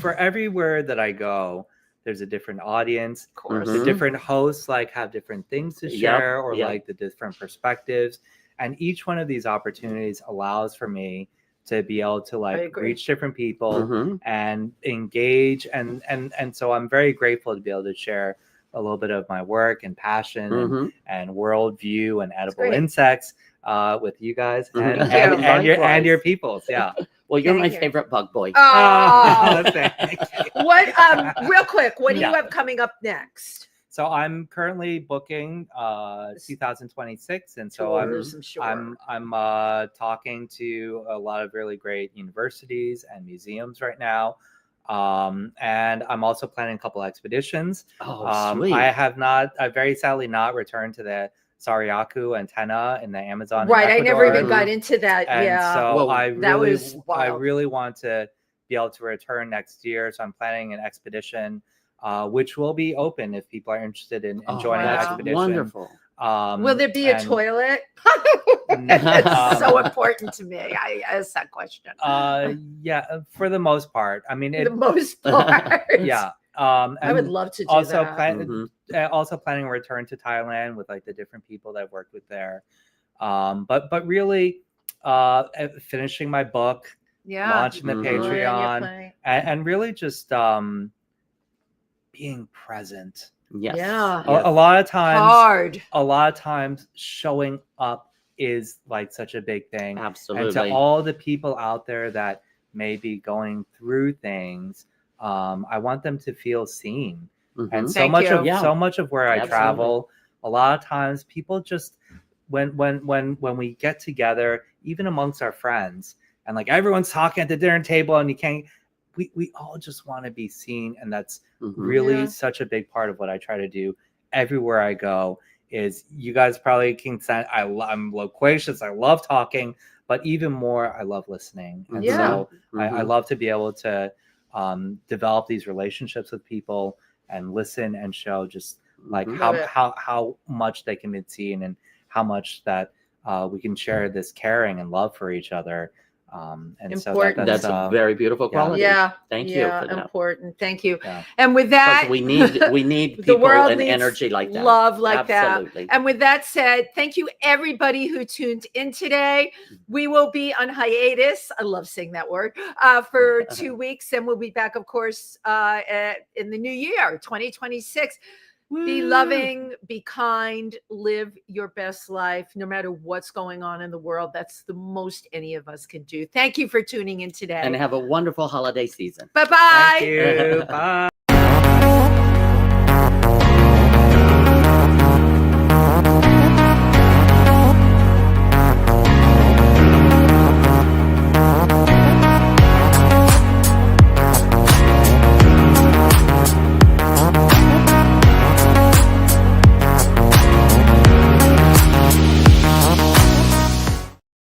for everywhere that I go, there's a different audience. Of course. The different hosts like have different things to share or like the different perspectives. And each one of these opportunities allows for me to be able to like reach different people and engage. And so I'm very grateful to be able to share a little bit of my work and passion and worldview and edible insects with you guys and your peoples. Yeah. Well, you're my favorite bug boy. Oh, thank you. What? Real quick, what do you have coming up next? So I'm currently booking 2026, and so I'm talking to a lot of really great universities and museums right now. And I'm also planning a couple expeditions. Sweet. I very sadly not returned to the Sariaku antenna in the Amazon. Right, I never even got into that. And so I really want to be able to return next year. So I'm planning an expedition, which will be open if people are interested in joining the expedition. Wonderful. Will there be a toilet? It's so important to me. I ask that question. Yeah, for the most part. I mean, the most part. Yeah. I would love to do that. Also planning a return to Thailand with like the different people that I've worked with there. But really finishing my book, launching the Patreon, and really just being present. Yes. Yeah. A lot of times hard. A lot of times showing up is like such a big thing. Absolutely. And to all the people out there that may be going through things, I want them to feel seen. And so much of where I travel, a lot of times people just when we get together, even amongst our friends, and like everyone's talking at the dinner table and you can't, we all just want to be seen. And that's really such a big part of what I try to do everywhere I go. Is you guys probably can sense I'm loquacious, I love talking, but even more I love listening. And so I love to be able to develop these relationships with people and listen and show just like how much they can be seen and how much that we can share this caring and love for each other. And important. So that's a very beautiful quality. Yeah. Thank you for that. Important. Thank you. Yeah. And with that, we need people and energy like that. Love like that. And with that said, thank you everybody who tuned in today. We will be on hiatus. I love saying that word for 2 weeks, and we'll be back, of course, in the new year, 2026. Be loving, be kind, live your best life, no matter what's going on in the world. That's the most any of us can do. Thank you for tuning in today. And have a wonderful holiday season. Bye-bye. Thank you. Bye.